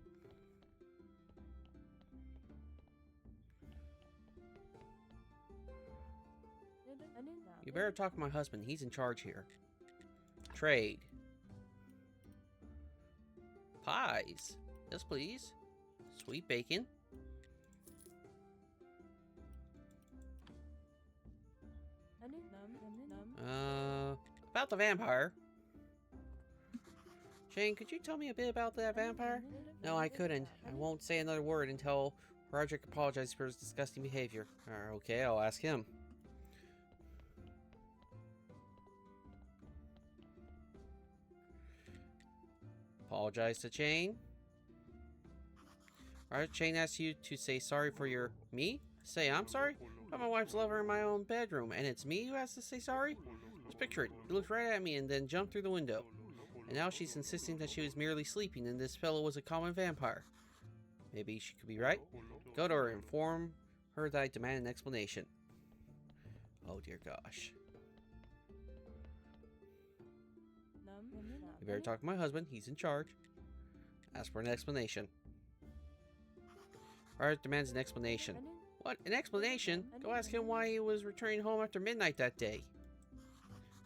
You better talk to my husband. He's in charge here. Trade. Pies. Yes, please. Sweet bacon. About the vampire. Shane, could you tell me a bit about that vampire? No, I couldn't. I won't say another word until Roderick apologizes for his disgusting behavior. Okay, I'll ask him. Apologize to Chain. Alright, Chain asks you to say sorry for your... Me? Say I'm sorry? I'm my wife's lover in my own bedroom, and it's me who has to say sorry? Just picture it. He looked right at me and then jumped through the window. And now she's insisting that she was merely sleeping and this fellow was a common vampire. Maybe she could be right? Go to her and inform her that I demand an explanation. Oh dear gosh. You better talk to my husband. He's in charge. Ask for an explanation. Art demands an explanation. What? An explanation? Go ask him why he was returning home after midnight that day.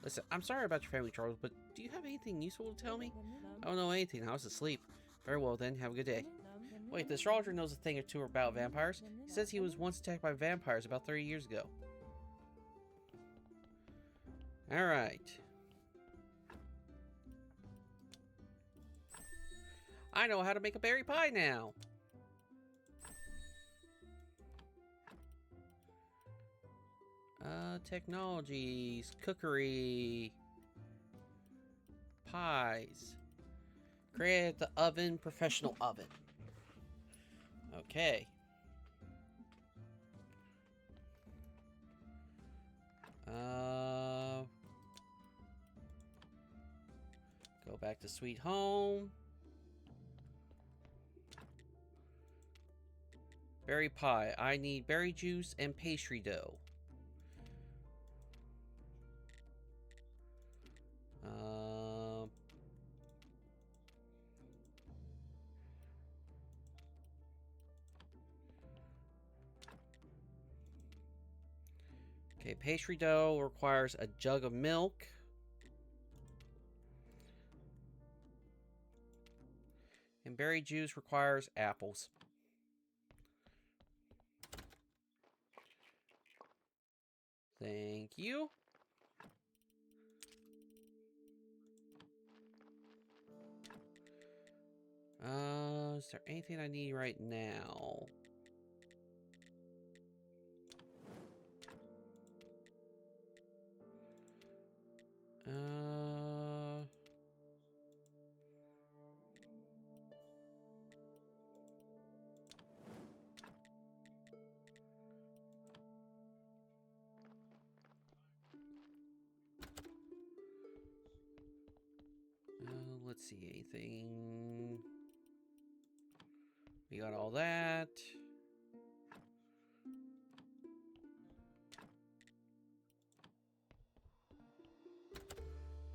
Listen, I'm sorry about your family troubles, but do you have anything useful to tell me? I don't know anything. I was asleep. Very well then. Have a good day. Wait, the astrologer knows a thing or two about vampires. He says he was once attacked by vampires about 30 years ago. Alright. I know how to make a berry pie now. Technologies, cookery, pies. Create at the oven, professional oven. Okay. Go back to Sweet Home. Berry pie. I need berry juice and pastry dough. Okay, pastry dough requires a jug of milk. And berry juice requires apples. Thank you. Is there anything I need right now? Let's see, anything. We got all that.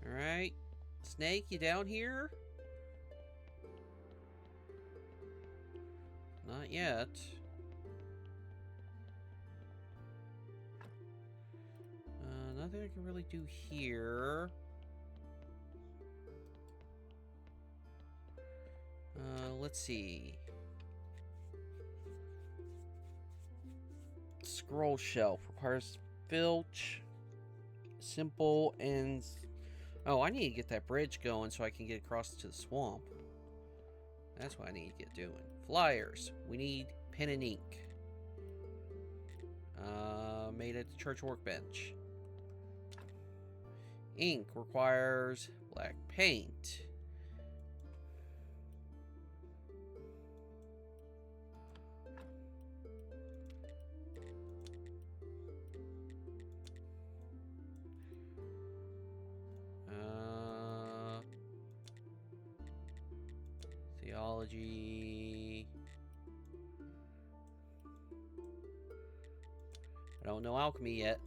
Alright. Snake, you down here? Not yet. Nothing I can really do here. Let's see. Scroll shelf requires filch, simple, and... Oh, I need to get that bridge going so I can get across to the swamp. That's what I need to get doing. Flyers. We need pen and ink. Made at the church workbench. Ink requires black paint. Theology. I don't know alchemy yet.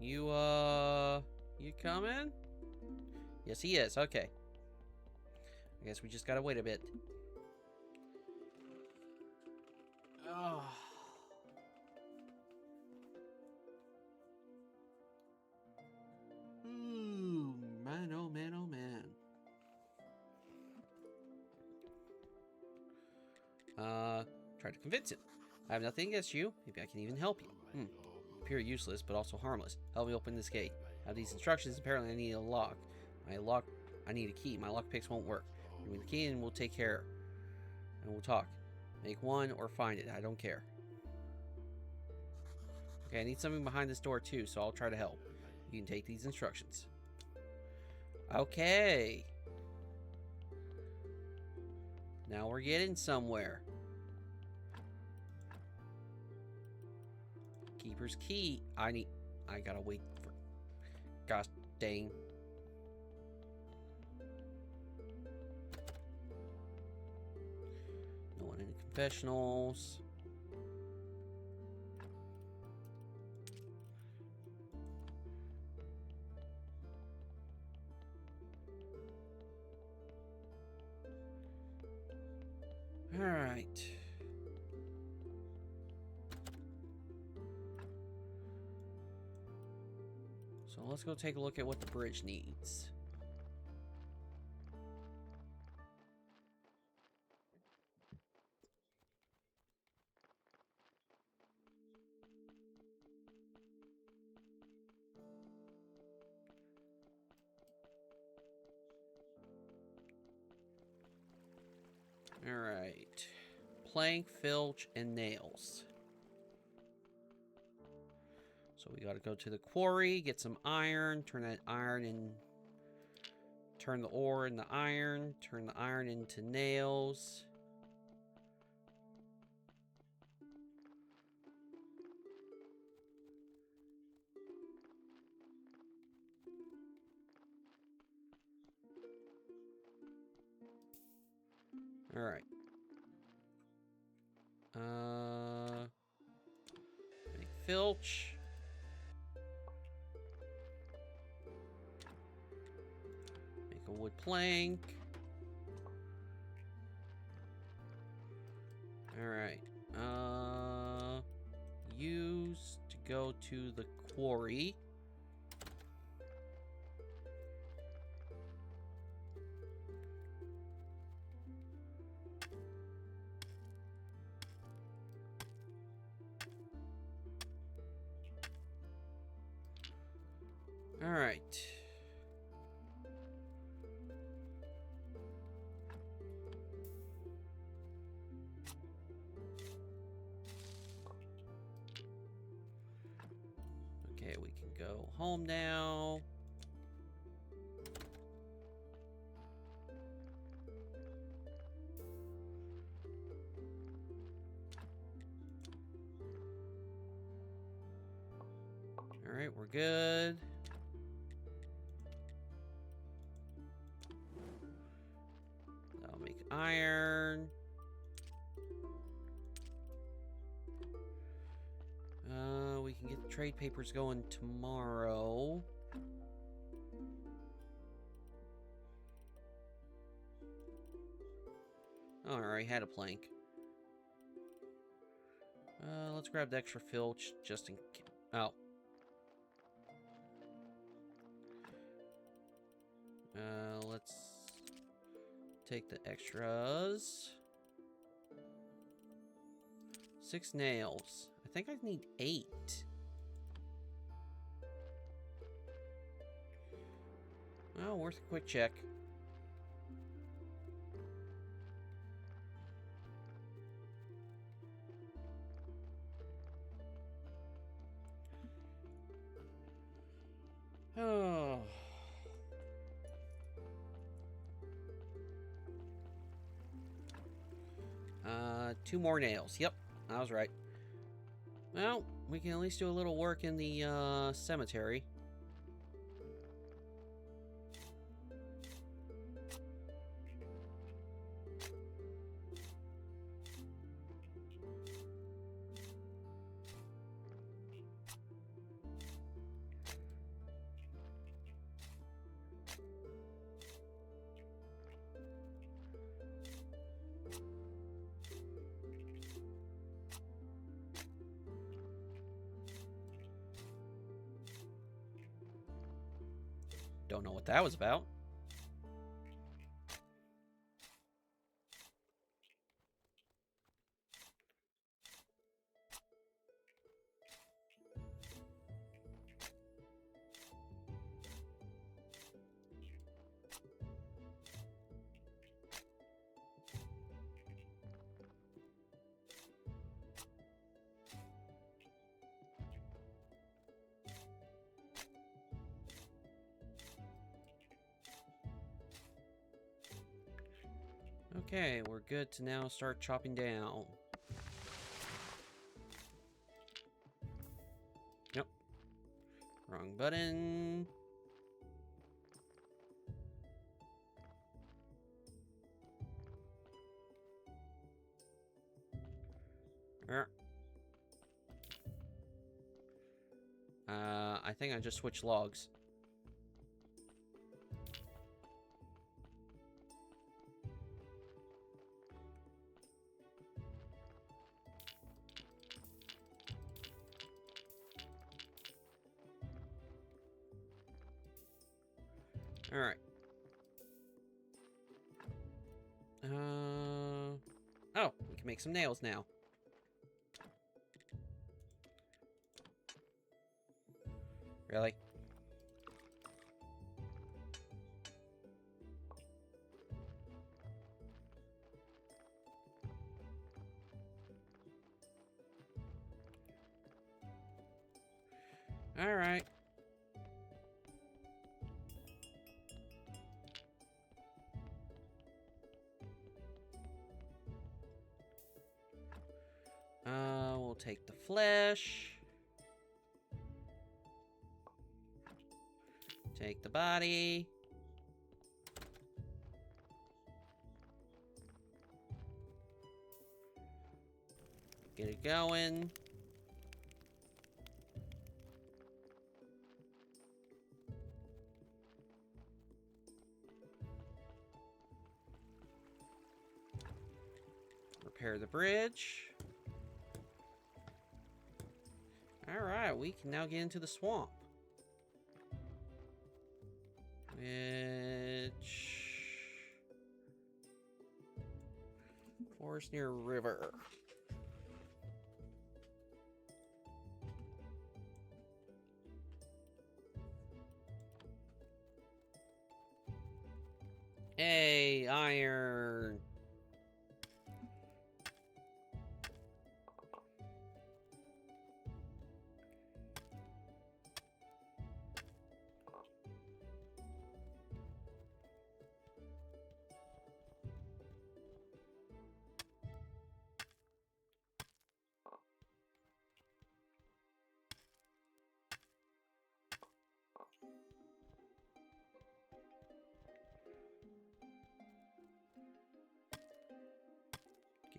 You coming? Yes, he is. Okay. I guess we just gotta wait a bit. Oh. Ooh, man, oh man, oh man. Try to convince him. I have nothing against you. Maybe I can even help you. Appear useless, but also harmless. Help me open this gate. I have these instructions. Apparently, I need a lock. I need a key. My lock picks won't work. Give me the key and we'll take care. And we'll talk. Make one or find it. I don't care. Okay, I need something behind this door too, so I'll try to help. You can take these instructions. Okay. Now we're getting somewhere. Keeper's key. I gotta wait for... Gosh dang. No one in the confessionals. All right. So let's go take a look at what the bridge needs. All right. Plank, filch, and nails. So we got to go to the quarry, get some iron, turn that iron in, turn the ore into iron, turn the iron into nails. All right. Make filch. Make a wood plank. All right. Use to go to the quarry. Alright. Okay, we can go home now. Alright, we're good. That'll make iron. We can get the trade papers going tomorrow. Oh, I already had a plank. Let's grab the extra filch just in case. Oh. Let's take the extras. 6 nails. I think I need 8. Well, worth a quick check. Oh. 2 more nails. Yep, I was right. Well, we can at least do a little work in the cemetery. Don't know what that was about. Okay, we're good to now start chopping down. Yep. Wrong button. I think I just switched logs. All right. Oh, we can make some nails now. Really? All right. We'll take the flesh. Take the body. Get it going. Repair the bridge. Alright, we can now get into the swamp. Which... forest near river.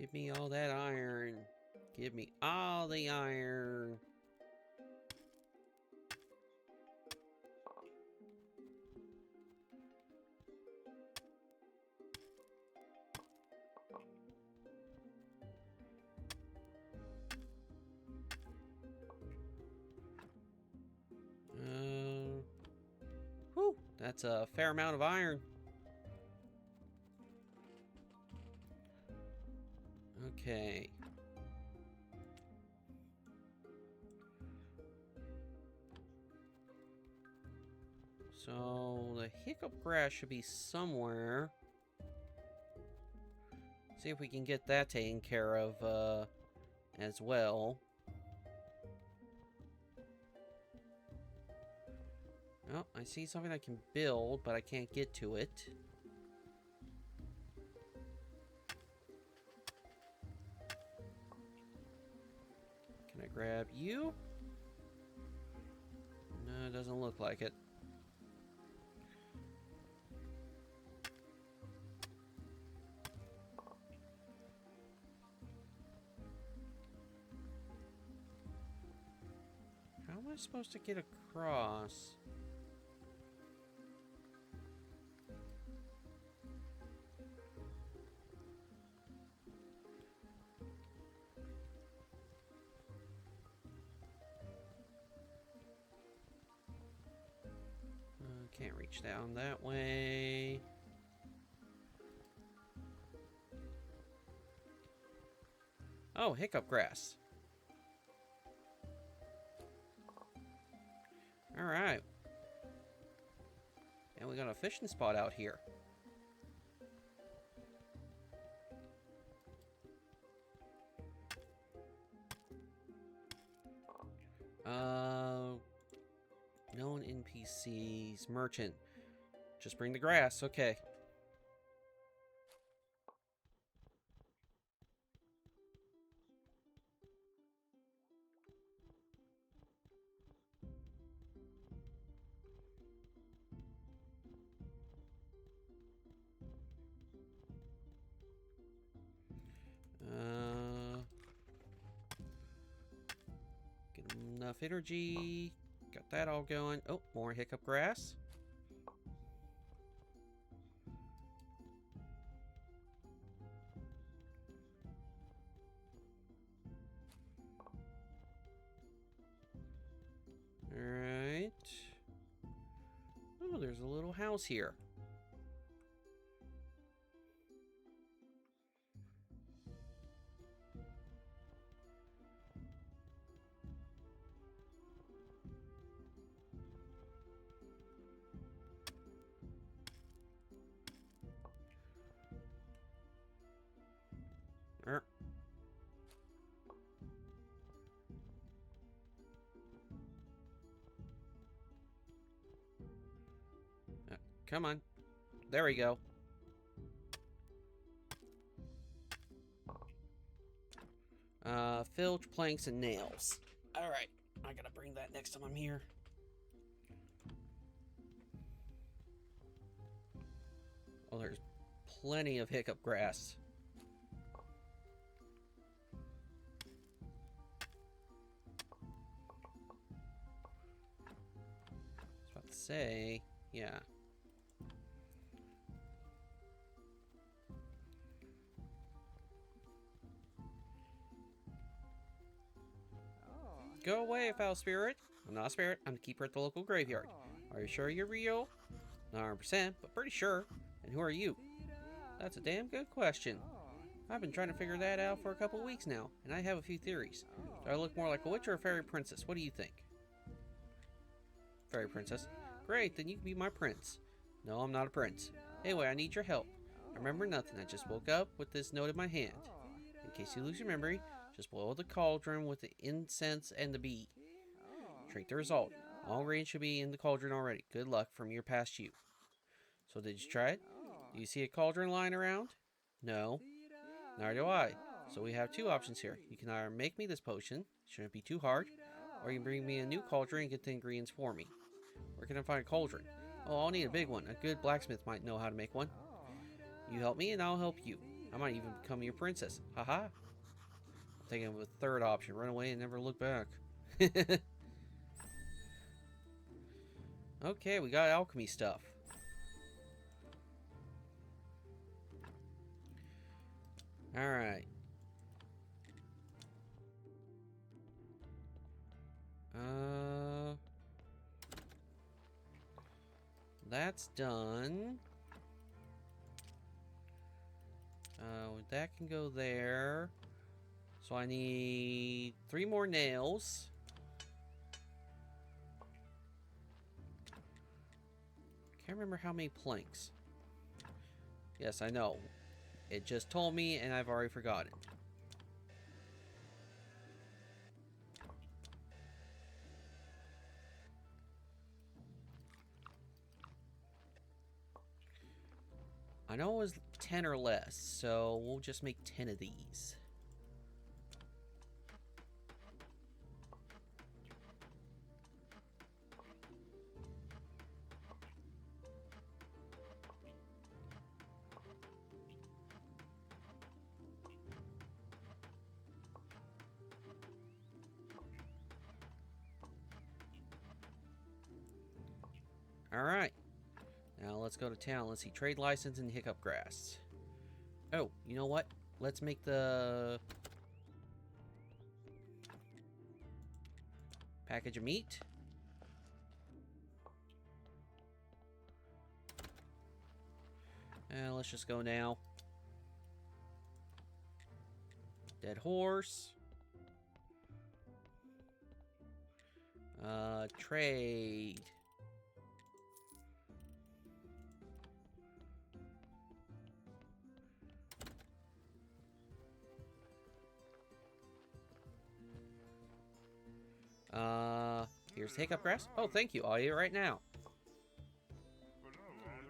Give me all that iron. Give me all the iron. Whew, that's a fair amount of iron. Okay. So the hiccup grass should be somewhere. See if we can get that taken care of as well. Oh, I see something I can build, but I can't get to it. Can I grab you? No, it doesn't look like it. How am I supposed to get across? Can't reach down that way. Oh, hiccup grass. Alright. And we got a fishing spot out here. Known NPCs. Merchant. Just bring the grass. Okay. Get enough energy. Got that all going. Oh, more hiccup grass. Alright. Oh, there's a little house here. Come on. There we go. Filch, planks, and nails. Alright. I gotta bring that next time I'm here. Oh, there's plenty of hiccup grass. I was about to say, yeah. Go away, foul spirit. I'm not a spirit. I'm the keeper at the local graveyard. Are you sure you're real? Not 100%, but pretty sure. And who are you? That's a damn good question. I've been trying to figure that out for a couple weeks now, and I have a few theories. Do I look more like a witch or a fairy princess? What do you think? Fairy princess. Great, then you can be my prince. No, I'm not a prince. Anyway, I need your help. I remember nothing. I just woke up with this note in my hand. In case you lose your memory, just boil the cauldron with the incense and the bee. Drink the result. All grain should be in the cauldron already. Good luck from your past you. So did you try it? Do you see a cauldron lying around? No. Neither do I. So we have two options here. You can either make me this potion, shouldn't be too hard, or you can bring me a new cauldron and get the ingredients for me. Where can I find a cauldron? Oh, I'll need a big one. A good blacksmith might know how to make one. You help me and I'll help you. I might even become your princess. Haha. I'm thinking of a third option. Run away and never look back. Okay, we got alchemy stuff. Alright. That's done. That can go there. So I need 3 more nails. Can't remember how many planks. Yes, I know. It just told me and I've already forgotten. I know it was 10 or less, so we'll just make 10 of these. Alright. Now let's go to town. Let's see. Trade license and hiccup grass. Oh, you know what? Let's make the package of meat. And let's just go now. Dead horse. Trade. Here's hiccup grass. Oh, thank you. I'll eat it right now.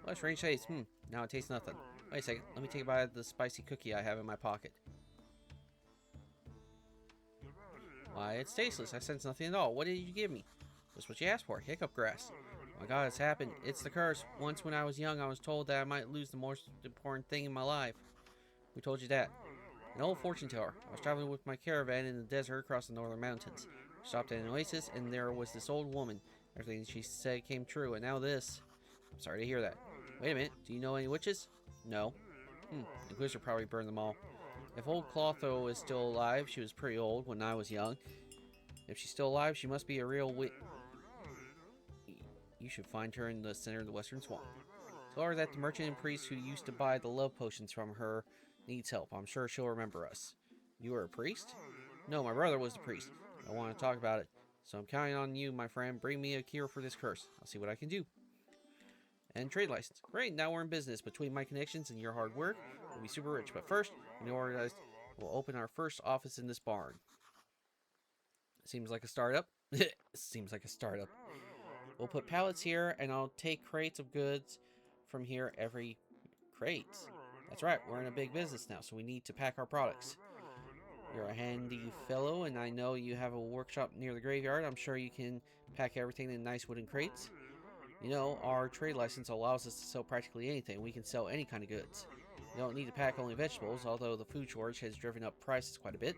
Well, strange taste. Now it tastes nothing. Wait a second. Let me take a bite of the spicy cookie I have in my pocket. Why, it's tasteless. I sense nothing at all. What did you give me? Just what you asked for. Hiccup grass. Oh my god, it's happened. It's the curse. Once when I was young, I was told that I might lose the most important thing in my life. Who told you that? An old fortune teller. I was traveling with my caravan in the desert across the northern mountains. Stopped at an oasis, and there was this old woman. Everything she said came true, and now this. I'm sorry to hear that. Wait a minute, do you know any witches? No. The Inquisitor probably burned them all. If old Clotho is still alive, she was pretty old when I was young. If she's still alive, she must be a real witch. You should find her in the center of the Western Swamp. Tell her that the merchant and priest who used to buy the love potions from her needs help. I'm sure she'll remember us. You were a priest? No, my brother was the priest. I want to talk about it. So I'm counting on you, my friend. Bring me a cure for this curse. I'll see what I can do. And trade license. Great, now we're in business. Between my connections and your hard work, we'll be super rich. But first, we'll open our first office in this barn. Seems like a startup. Seems like a startup. We'll put pallets here, and I'll take crates of goods from here every crate. That's right, we're in a big business now, so we need to pack our products. You're a handy fellow, and I know you have a workshop near the graveyard. I'm sure you can pack everything in nice wooden crates. You know, our trade license allows us to sell practically anything. We can sell any kind of goods. You don't need to pack only vegetables, although the food shortage has driven up prices quite a bit.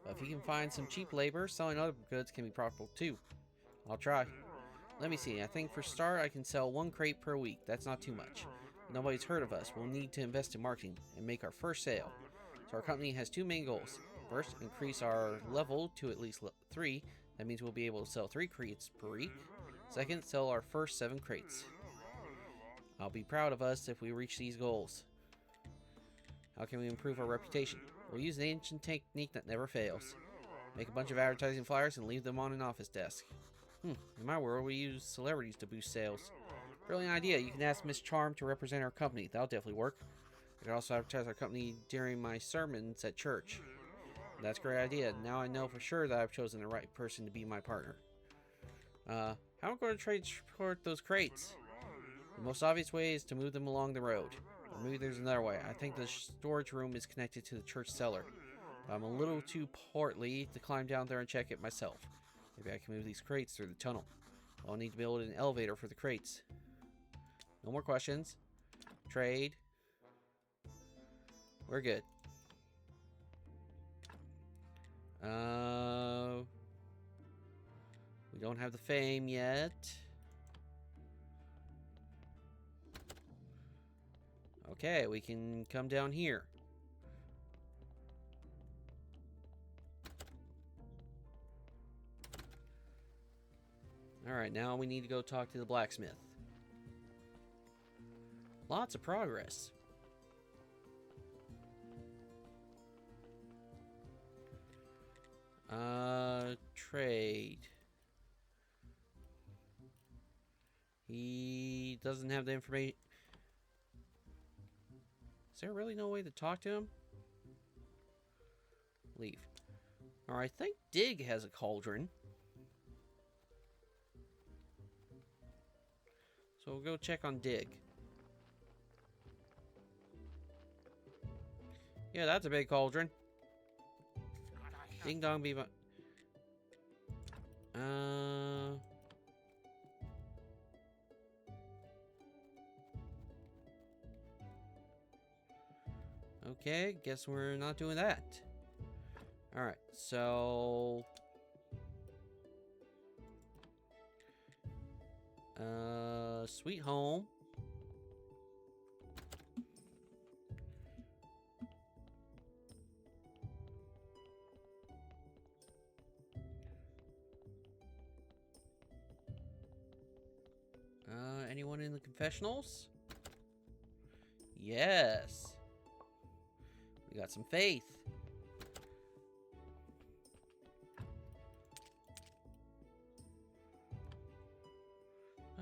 But if you can find some cheap labor, selling other goods can be profitable too. I'll try. Let me see, I think for start I can sell 1 crate per week. That's not too much. Nobody's heard of us. We'll need to invest in marketing and make our first sale. So our company has 2 main goals. First, increase our level to at least 3. That means we'll be able to sell 3 crates per week. Second, sell our first 7 crates. I'll be proud of us if we reach these goals. How can we improve our reputation? We'll use an ancient technique that never fails. Make a bunch of advertising flyers and leave them on an office desk. In my world, we use celebrities to boost sales. Brilliant idea. You can ask Miss Charm to represent our company. That'll definitely work. I can also advertise our company during my sermons at church. That's a great idea. Now I know for sure that I've chosen the right person to be my partner. How am I going to transport those crates? The most obvious way is to move them along the road. Or maybe there's another way. I think the storage room is connected to the church cellar. I'm a little too portly to climb down there and check it myself. Maybe I can move these crates through the tunnel. I'll need to build an elevator for the crates. No more questions. Trade. We're good. We don't have the fame yet. Okay, we can come down here. Alright, now we need to go talk to the blacksmith. Lots of progress. Trade. He doesn't have the information. Is there really no way to talk to him? Leave. Alright, I think Dig has a cauldron. So we'll go check on Dig. Yeah, that's a big cauldron. Ding dong beaver. Okay, guess we're not doing that. Alright, so... Sweet home. Anyone in the confessionals? Yes. We got some faith.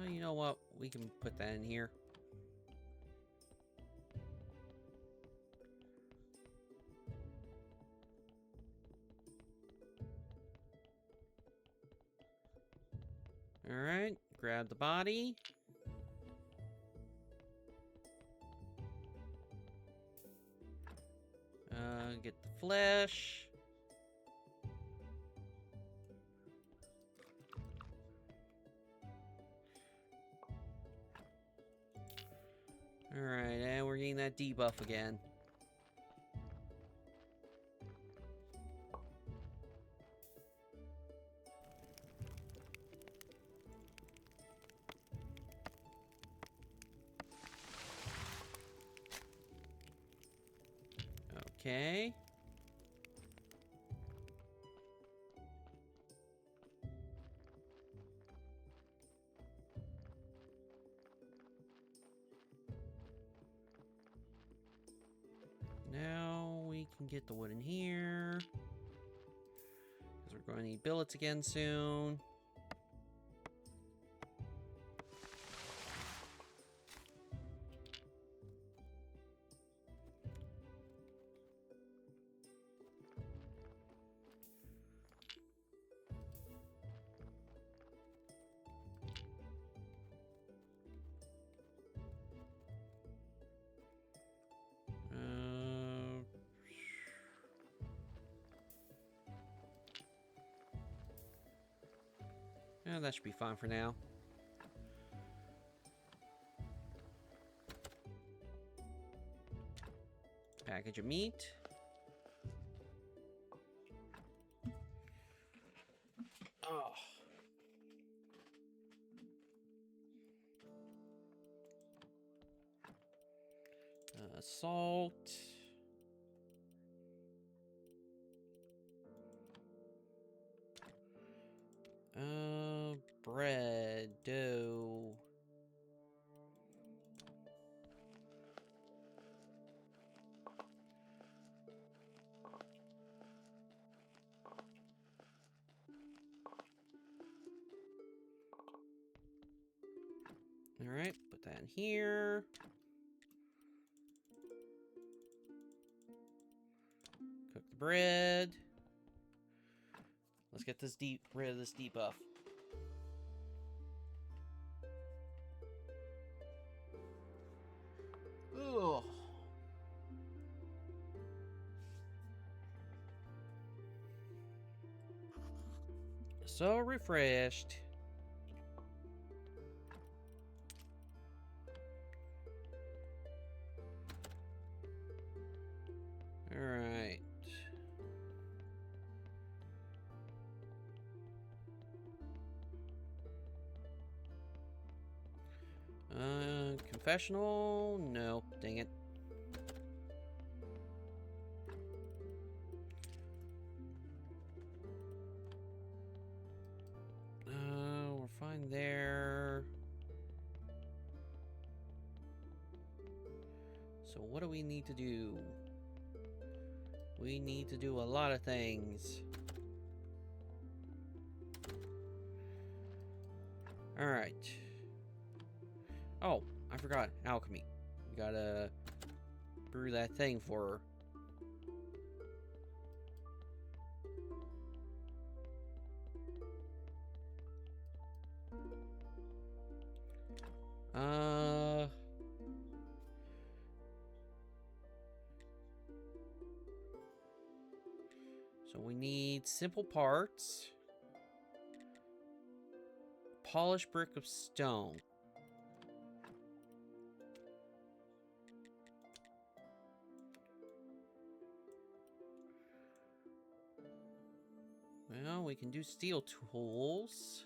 You know what? We can put that in here. Alright, grab the body. Get the flesh. Alright, and we're getting that debuff again. Okay. Now we can get the wood in here. Because we're going to need billets again soon. Yeah, that should be fine for now. Package of meat. Oh. Salt. Bread, dough. All right, put that in here. Cook the bread. Let's get this rid of this debuff. Ugh. So refreshed. Professional? No, dang it. We're fine there. So what do we need to do? We need to do a lot of things. Alright. Oh, I forgot. Alchemy. We gotta brew that thing for her. So we need simple parts. Polished brick of stone. Well, we can do steel tools.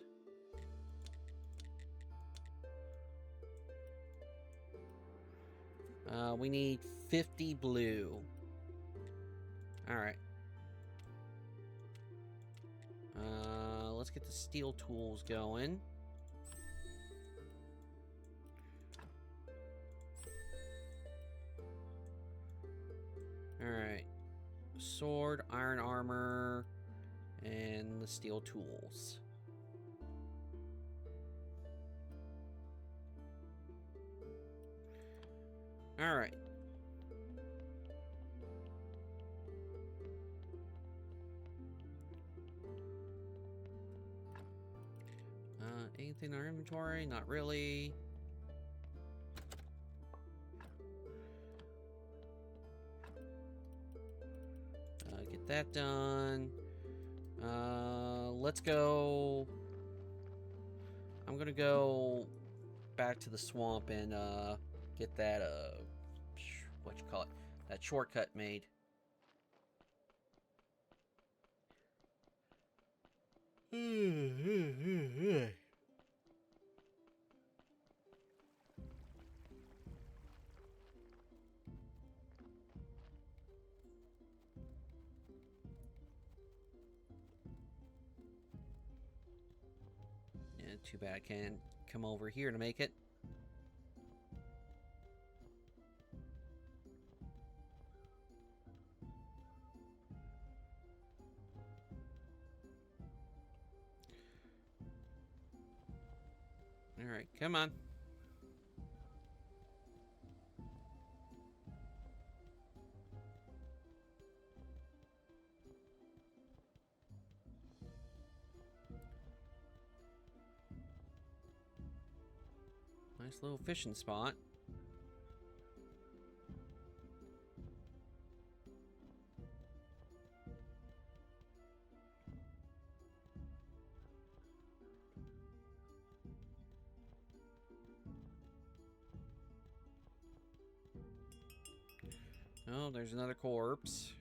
We need 50 blue. Alright. Let's get the steel tools going. Alright. Sword, iron armor, and the steel tools. Alright. Anything in our inventory? Not really. Get that done. Let's go. I'm gonna go back to the swamp and get that what you call it? That shortcut made. Yeah, too bad I can't come over here to make it. Alright, come on. Nice little fishing spot. Oh, there's another corpse.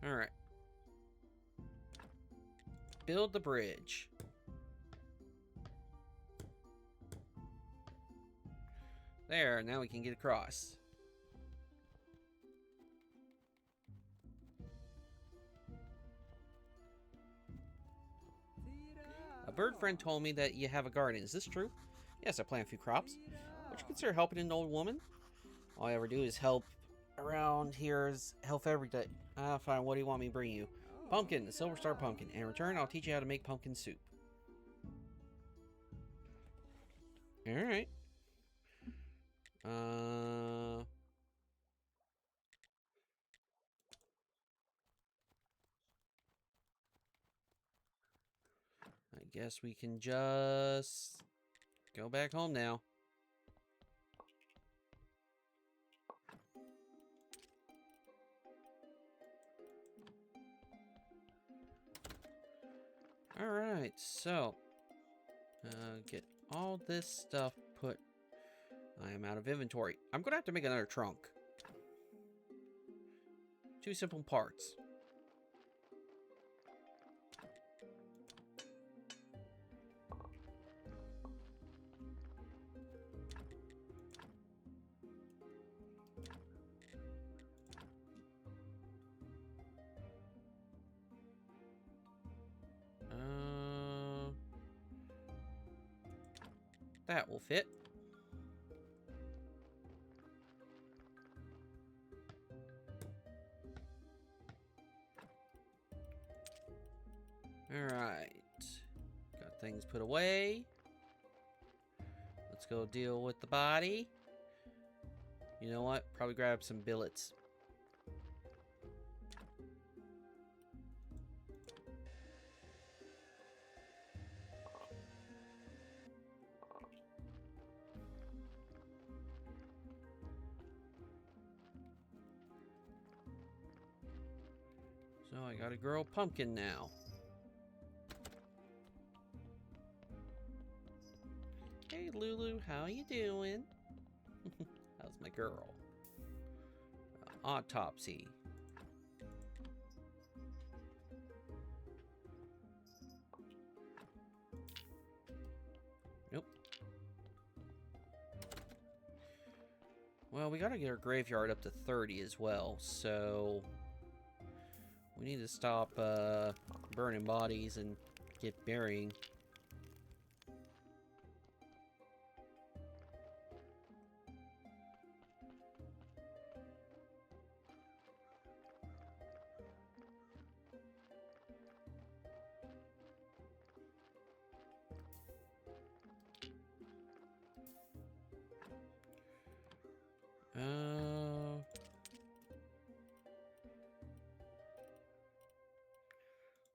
Alright. Build the bridge. There, now we can get across. A bird friend told me that you have a garden. Is this true? Yes, I plant a few crops. Would you consider helping an old woman? All I ever do is help around here is help every day. Fine, what do you want me to bring you? Pumpkin, a silver star pumpkin. In return, I'll teach you how to make pumpkin soup. Alright. I guess we can just go back home now. Alright, so get all this stuff put. I am out of inventory. I'm gonna have to make another trunk. 2 simple parts. That will fit. Alright. Got things put away. Let's go deal with the body. You know what? Probably grab some billets. So I gotta grow a pumpkin now. Hey Lulu, how you doing? How's my girl? Autopsy. Nope. Well, we gotta get our graveyard up to 30 as well, so we need to stop burning bodies and get burying.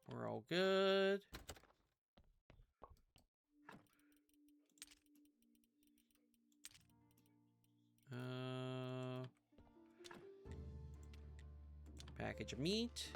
We're all good. Package of meat.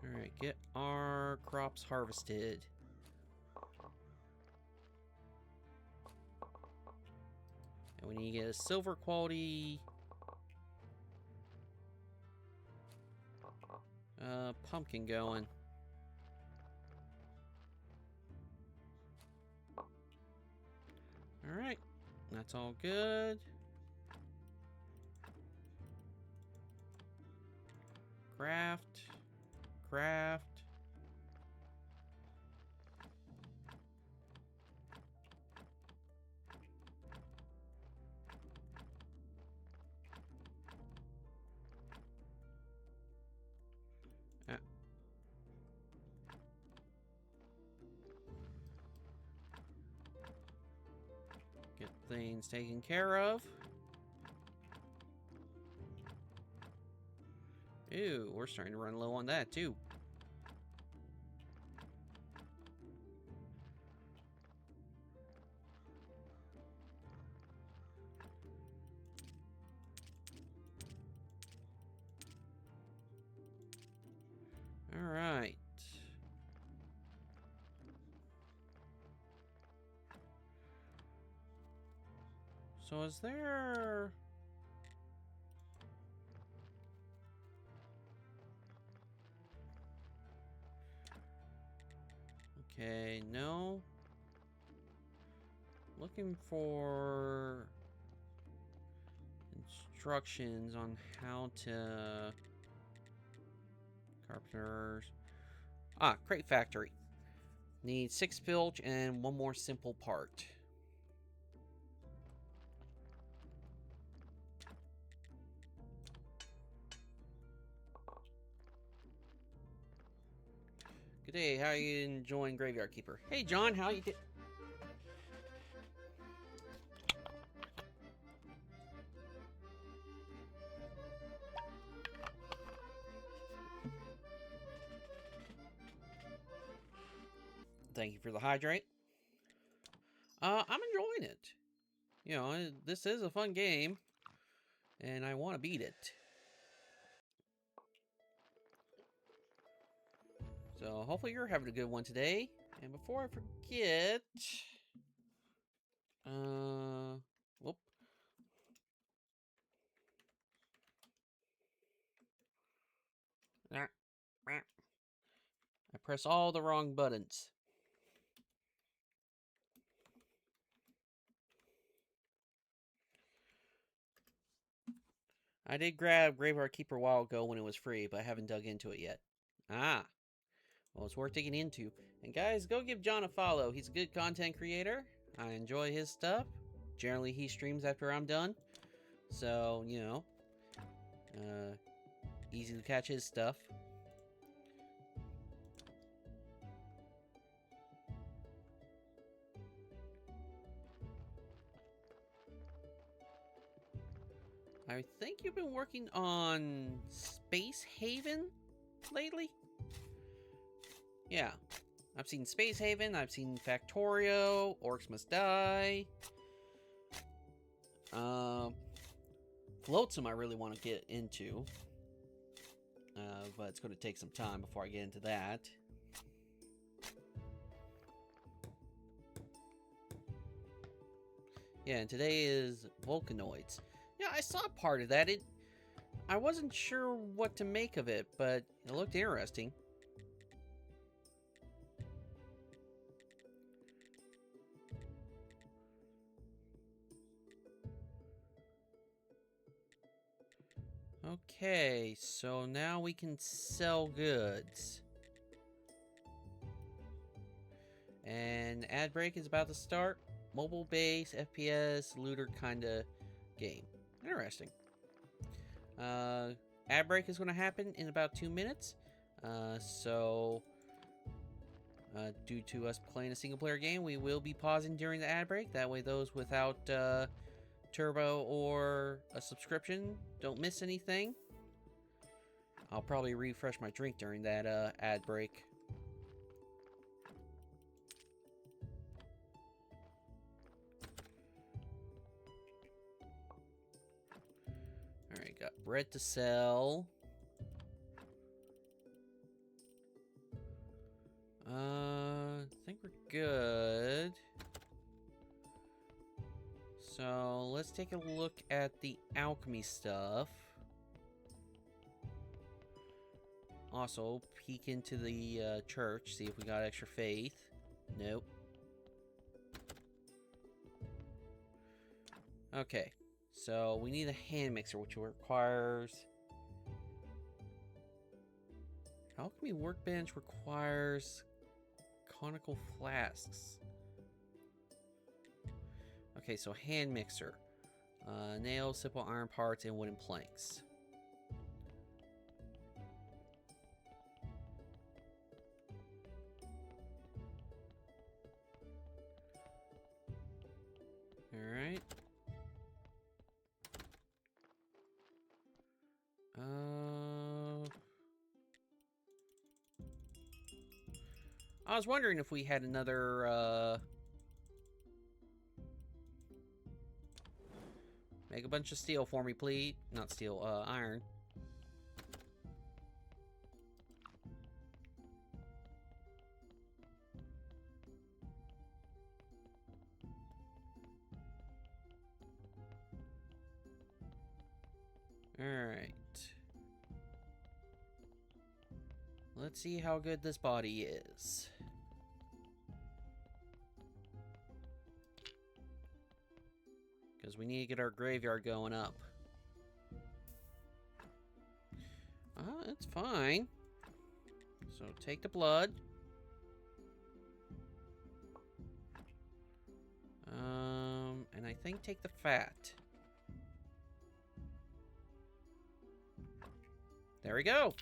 Alright, get our crops harvested. And we need to get a silver quality pumpkin going. Alright, that's all good. Craft. Craft. Get things taken care of. Ew, we're starting to run low on that too. All right. So is there... Okay, no. Looking for instructions on how to... Carpenters. Ah, crate factory. Need 6 filch and 1 more simple part. Good day, how are you enjoying Graveyard Keeper? Hey John, how you thank you for the hydrate. I'm enjoying it. You know, this is a fun game, and I want to beat it. So hopefully you're having a good one today. And before I forget, whoop. I press all the wrong buttons. I did grab Graveyard Keeper a while ago when it was free, but I haven't dug into it yet. Ah, well, it's worth digging into. And guys, go give John a follow. He's a good content creator. I enjoy his stuff. Generally, he streams after I'm done. So, you know, easy to catch his stuff. I think you've been working on Space Haven lately? Yeah. I've seen Space Haven, I've seen Factorio, Orcs Must Die. Flotsam I really want to get into. But it's going to take some time before I get into that. Yeah, and today is Volcanoids. Yeah, I saw part of that. I wasn't sure what to make of it, but it looked interesting. Okay, so now we can sell goods. And ad break is about to start. Mobile base, FPS, looter kind of game. Interesting. Ad break is going to happen in about 2 minutes. Due to us playing a single player game, we will be pausing during the ad break. That way those without Turbo or a subscription don't miss anything. I'll probably refresh my drink during that ad break. Alright, got bread to sell. I think we're good. So let's take a look at the alchemy stuff. Also, peek into the church, see if we got extra faith. Nope. Okay, so we need a hand mixer, which requires... Alchemy workbench requires conical flasks. Okay, so hand mixer. Nails, simple iron parts, and wooden planks. Alright. I was wondering if we had another, make a bunch of steel for me, please. Not steel, iron. Alright. Let's see how good this body is. Because we need to get our graveyard going up. It's fine. So take the blood. And I think take the fat. There we go.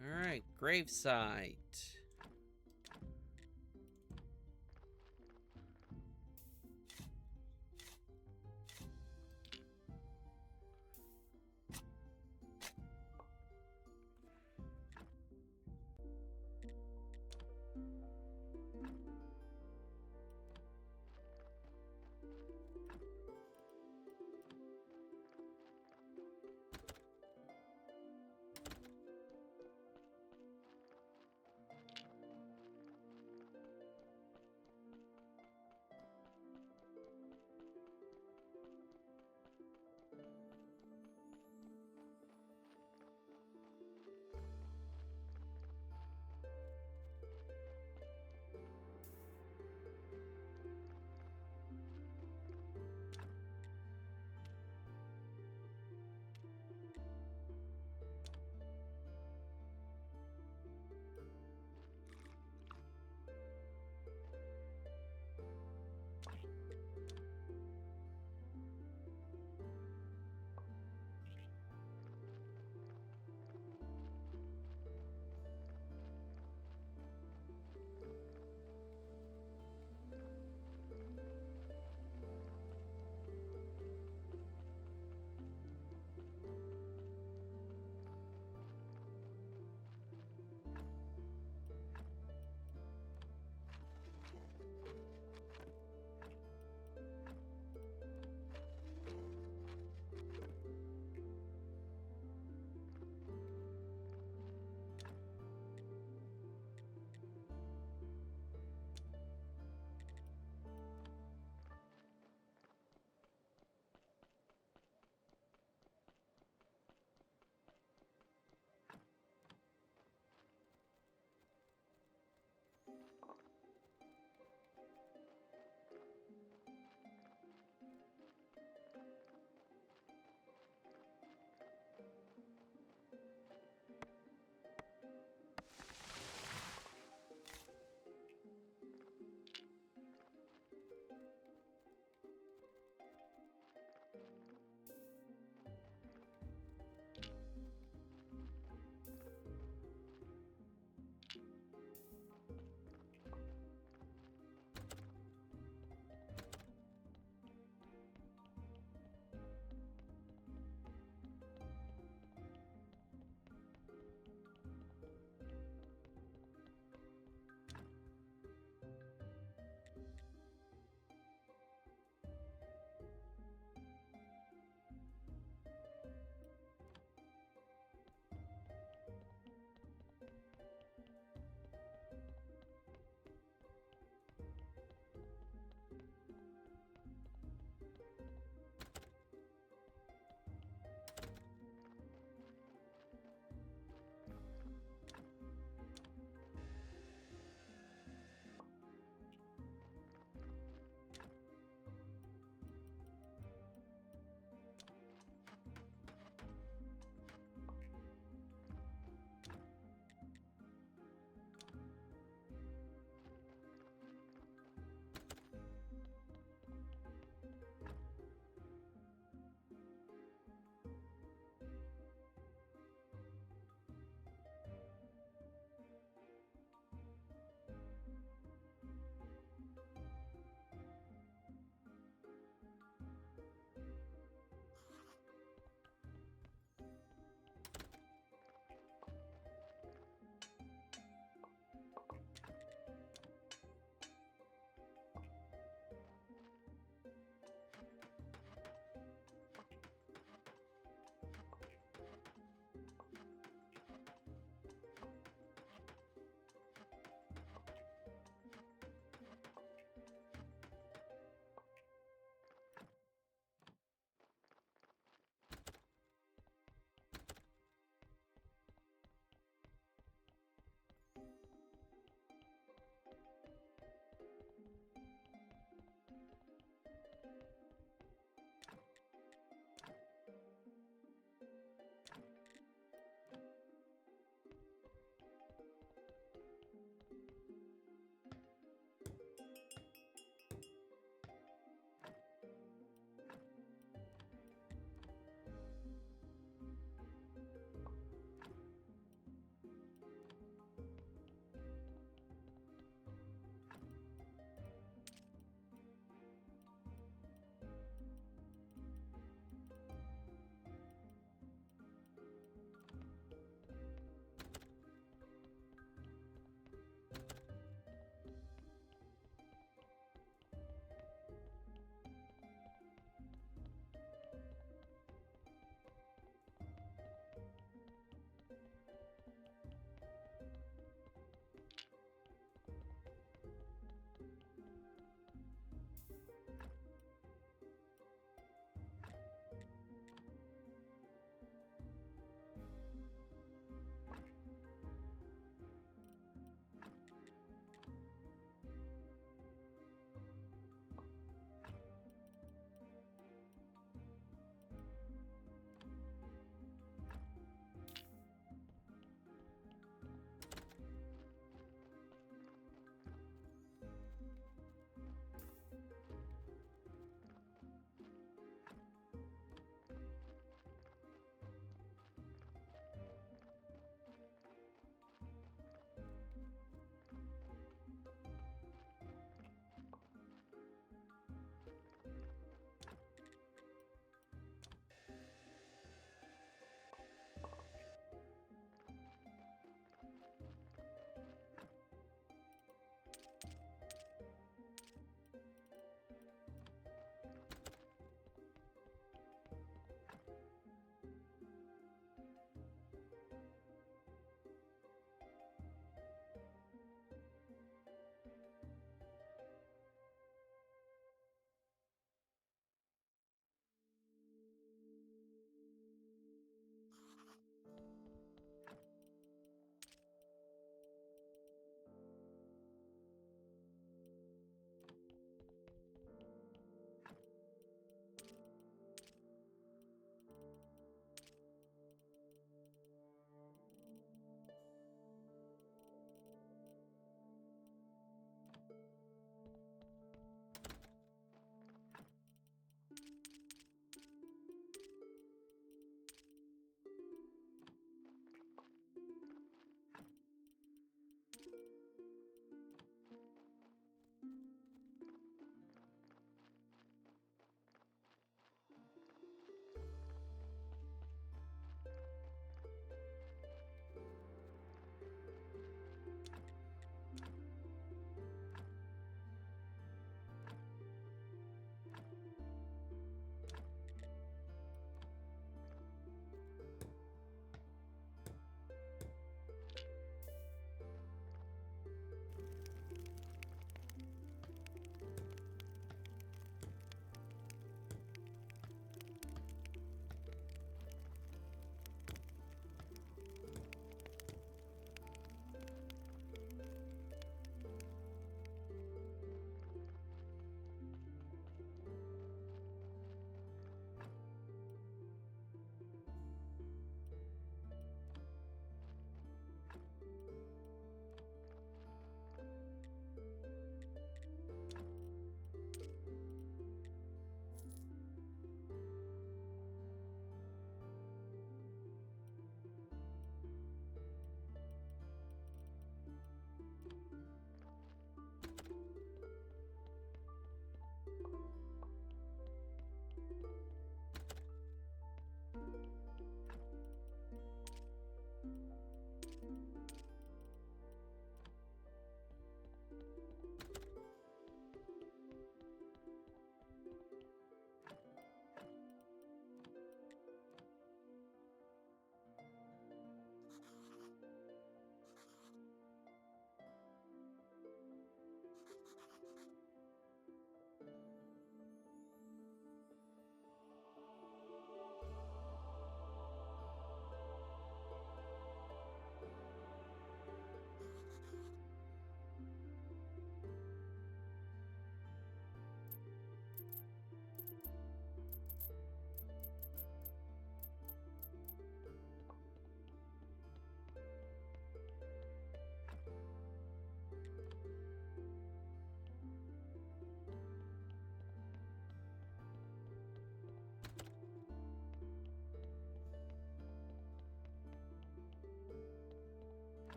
Alright, gravesite.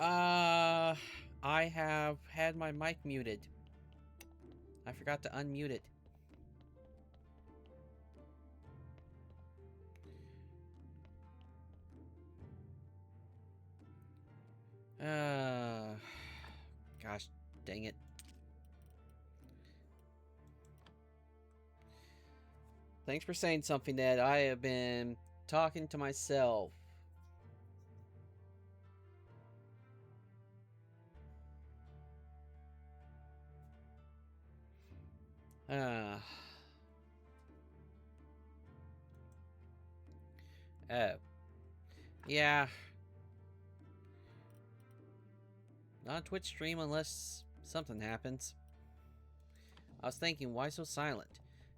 I have had my mic muted. I forgot to unmute it. Gosh, dang it. Thanks for saying something, Ned. I have been talking to myself. Oh. Yeah. Not Twitch stream unless something happens. I was thinking, why so silent?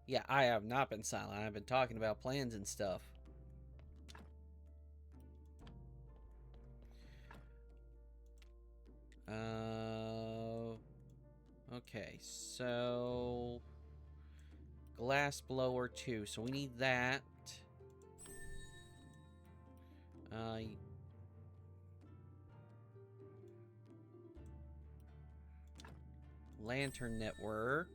Yeah, I have not been silent. I've been talking about plans and stuff. Okay, so glass blower 2. So we need that. Lantern network.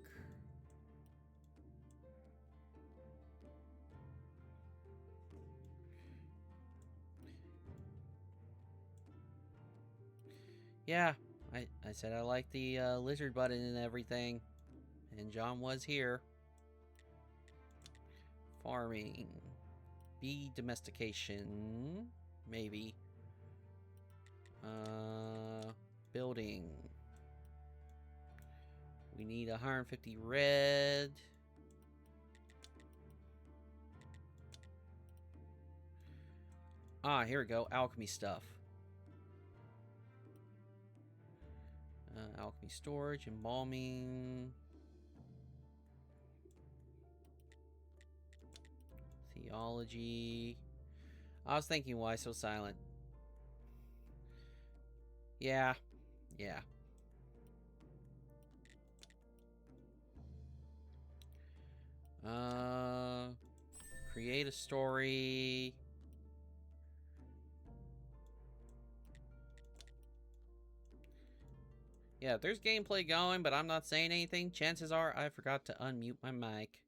Yeah, I said I like the lizard button and everything. And John was here. Farming. Bee domestication. Maybe. Building. We need 150 red. Ah, here we go. Alchemy stuff. Alchemy storage, embalming. Theology. I was thinking, why so silent? Yeah. Yeah. Create a story. Yeah, there's gameplay going, but I'm not saying anything. Chances are I forgot to unmute my mic.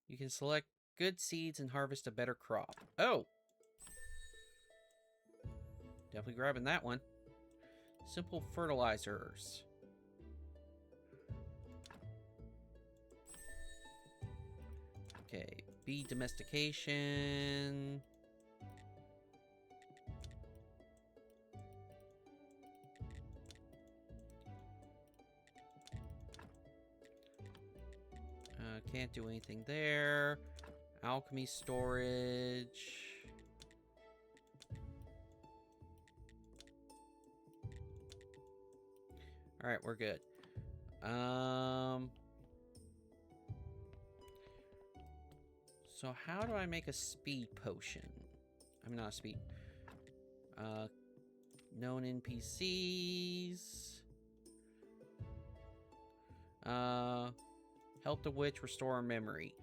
You can select good seeds and harvest a better crop. Oh! Definitely grabbing that one. Simple fertilizers. Okay, bee domestication. Can't do anything there. Alchemy storage. Alright, we're good. So how do I make a speed potion? I mean, not a speed. Known NPCs. Help the witch restore her memory.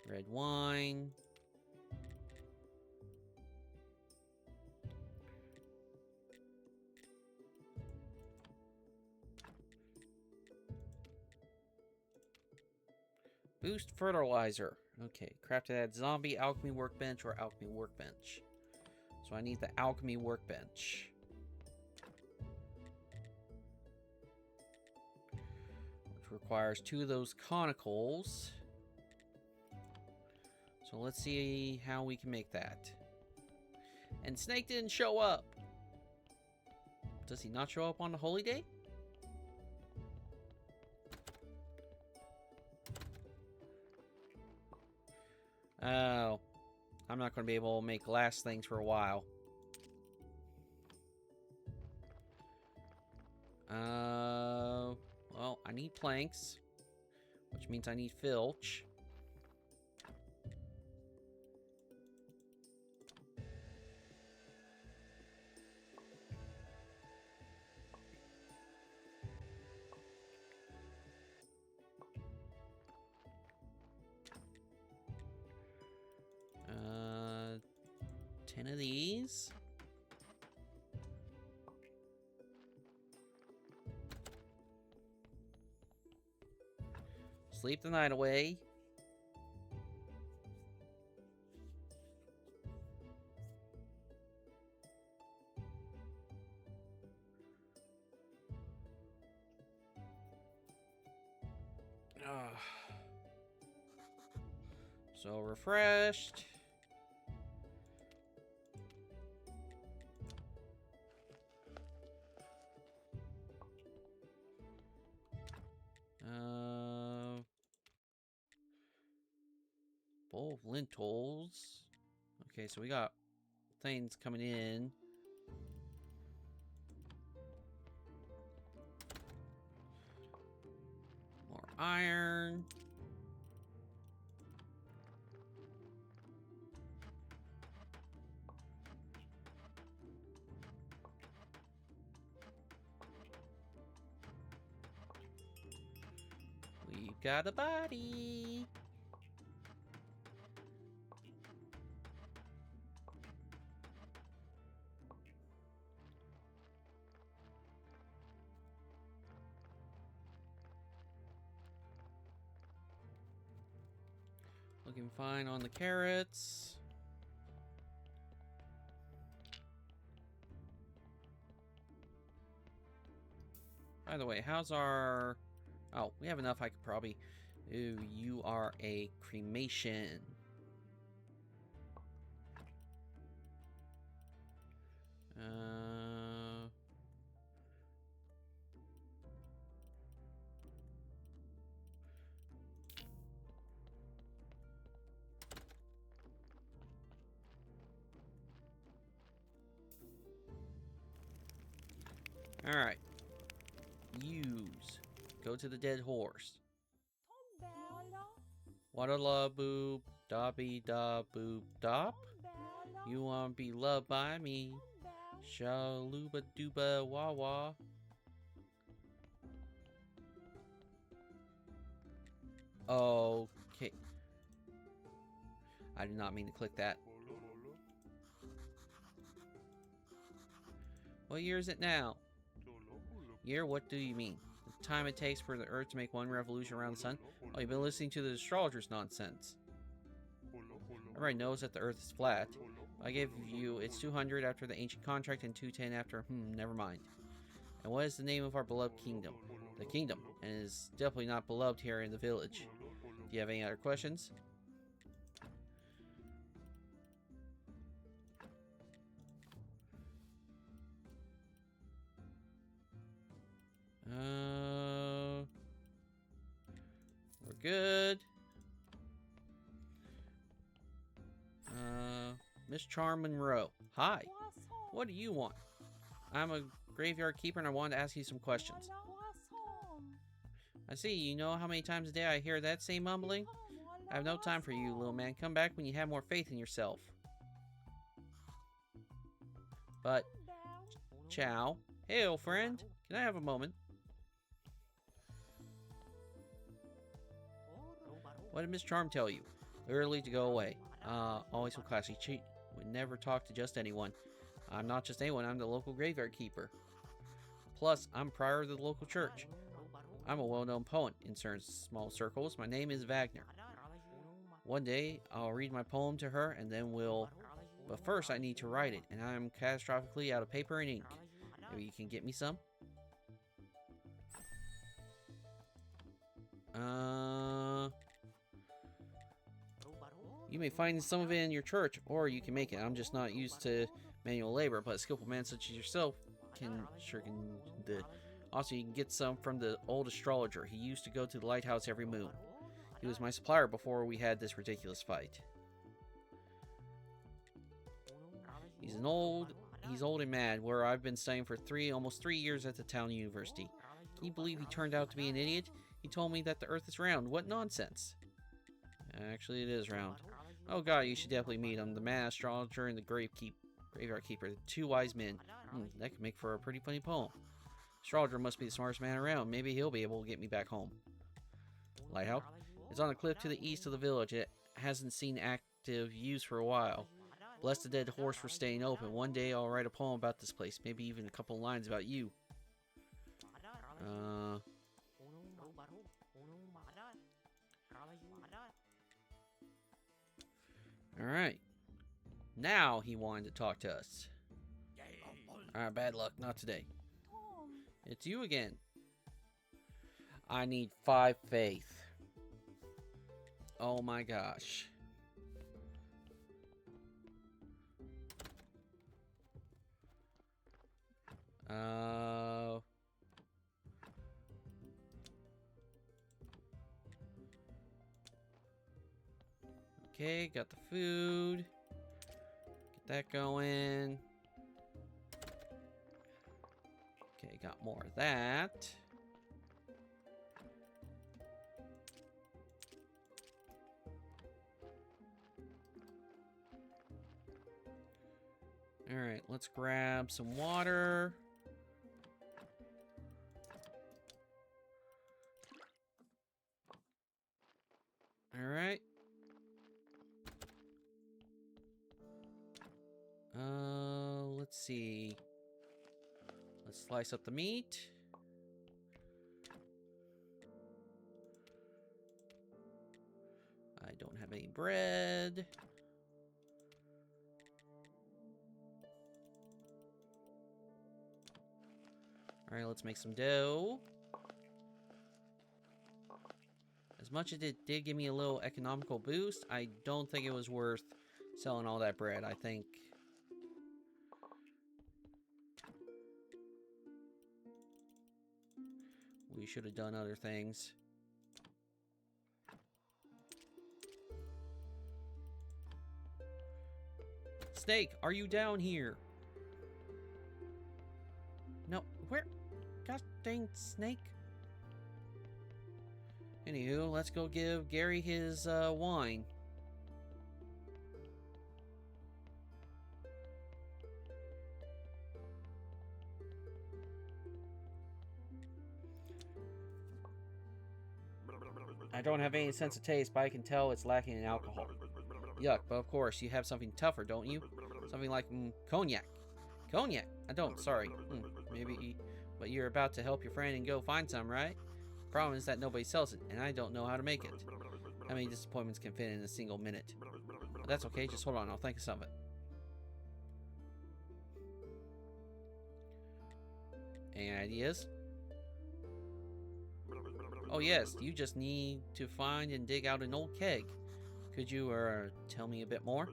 Red wine. Boost fertilizer. Okay, crafted at zombie alchemy workbench or alchemy workbench. So I need the alchemy workbench. Which requires 2 of those conicals. So let's see how we can make that. And Snake didn't show up. Does he not show up on the holy day? Oh. I'm not going to be able to make glass things for a while. Well, I need planks. Which means I need filch. 10 of these. Sleep the night away. So refreshed. Bowl of lentils. Okay, so we got things coming in. More iron. We've got a body. Looking fine on the carrots. By the way, how's our... Oh, we have enough. I could probably... Ooh, you are a cremation. Alright. Use. Go to the dead horse. Wadala boop, dobby da boop dop. You wanna be loved by me. Shaluba dooba wah wah. Okay. I did not mean to click that. What year is it now? Year? What do you mean? The time it takes for the Earth to make one revolution around the sun? Oh, you've been listening to the astrologer's nonsense. Everybody knows that the Earth is flat. I gave you it's 200 after the ancient contract and 210 after, never mind. And what is the name of our beloved kingdom? The kingdom, and it is definitely not beloved here in the village. Do you have any other questions? We're good. Miss Charm Monroe. Hi. What do you want? I'm a graveyard keeper and I wanted to ask you some questions. I see. You know how many times a day I hear that same mumbling? I have no time for you, little man. Come back when you have more faith in yourself. But, Chow. Hey, old friend. Can I have a moment? What did Miss Charm tell you? Literally to go away. Always so classy. She would never talk to just anyone. I'm not just anyone, I'm the local graveyard keeper. Plus, I'm prior of the local church. I'm a well-known poet in certain small circles. My name is Wagner. One day, I'll read my poem to her, and then we'll... But first, I need to write it, and I'm catastrophically out of paper and ink. Maybe you can get me some? You may find some of it in your church, or you can make it. I'm just not used to manual labor, but a skillful man such as yourself can do. Also, you can get some from the old astrologer. He used to go to the lighthouse every moon. He was my supplier before we had this ridiculous fight. He's old and mad, where I've been studying for almost 3 years at the town university. Can you believe he turned out to be an idiot? He told me that the earth is round. What nonsense. Actually, it is round. Oh god, you should definitely meet him. The mad astrologer and the graveyard keeper. The two wise men. That could make for a pretty funny poem. Astrologer must be the smartest man around. Maybe he'll be able to get me back home. Lighthouse? It's on a cliff to the east of the village. It hasn't seen active use for a while. Bless the dead horse for staying open. One day I'll write a poem about this place. Maybe even a couple lines about you. Alright. Now he wanted to talk to us. Alright, bad luck. Not today. It's you again. I need 5 faith. Oh my gosh. Okay, got the food. Get that going. Okay, got more of that. Alright, let's grab some water. Alright. Let's see. Let's slice up the meat. I don't have any bread. Alright, let's make some dough. As much as it did give me a little economical boost, I don't think it was worth selling all that bread. I think we should have done other things. Snake, are you down here? No, where? Gosh dang snake. Anywho, let's go give Gary his wine. I don't have any sense of taste, but I can tell it's lacking in alcohol. Yuck, but of course, you have something tougher, don't you? Something like cognac. Cognac? I don't, sorry. Maybe, but you're about to help your friend and go find some, right? Problem is that nobody sells it, and I don't know how to make it. How many disappointments can fit in a single minute? But that's okay, just hold on, I'll think of something. Any ideas? Oh yes, you just need to find and dig out an old keg. Could you, tell me a bit more?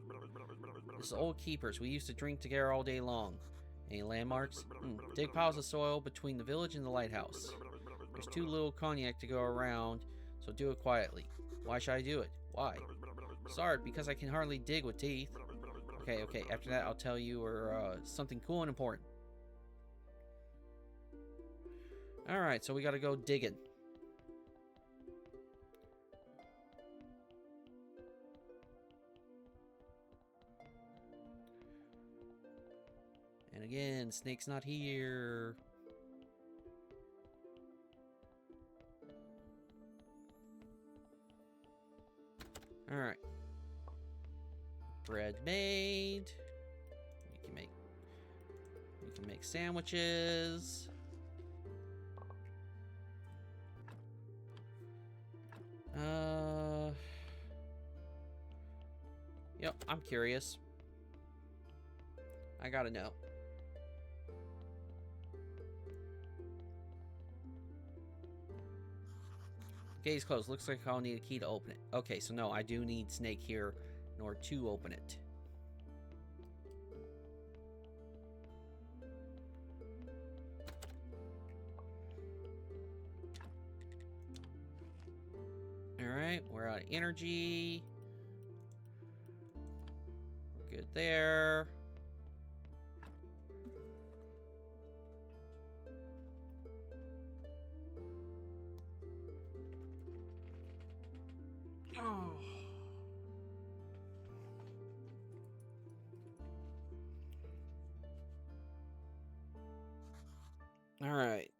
This is Old Keepers. We used to drink together all day long. Any landmarks? Dig piles of soil between the village and the lighthouse. There's too little cognac to go around, so do it quietly. Why should I do it? Why? Sorry, because I can hardly dig with teeth. Okay, after that I'll tell you, something cool and important. Alright, so we gotta go digging. And again, Snake's not here. Alright. Bread made. We can make sandwiches. Yep, I'm curious. I gotta know. Gate's closed. Looks like I'll need a key to open it. Okay, so no, I do need Snake here in order to open it. Alright, we're out of energy. We're good there. All right.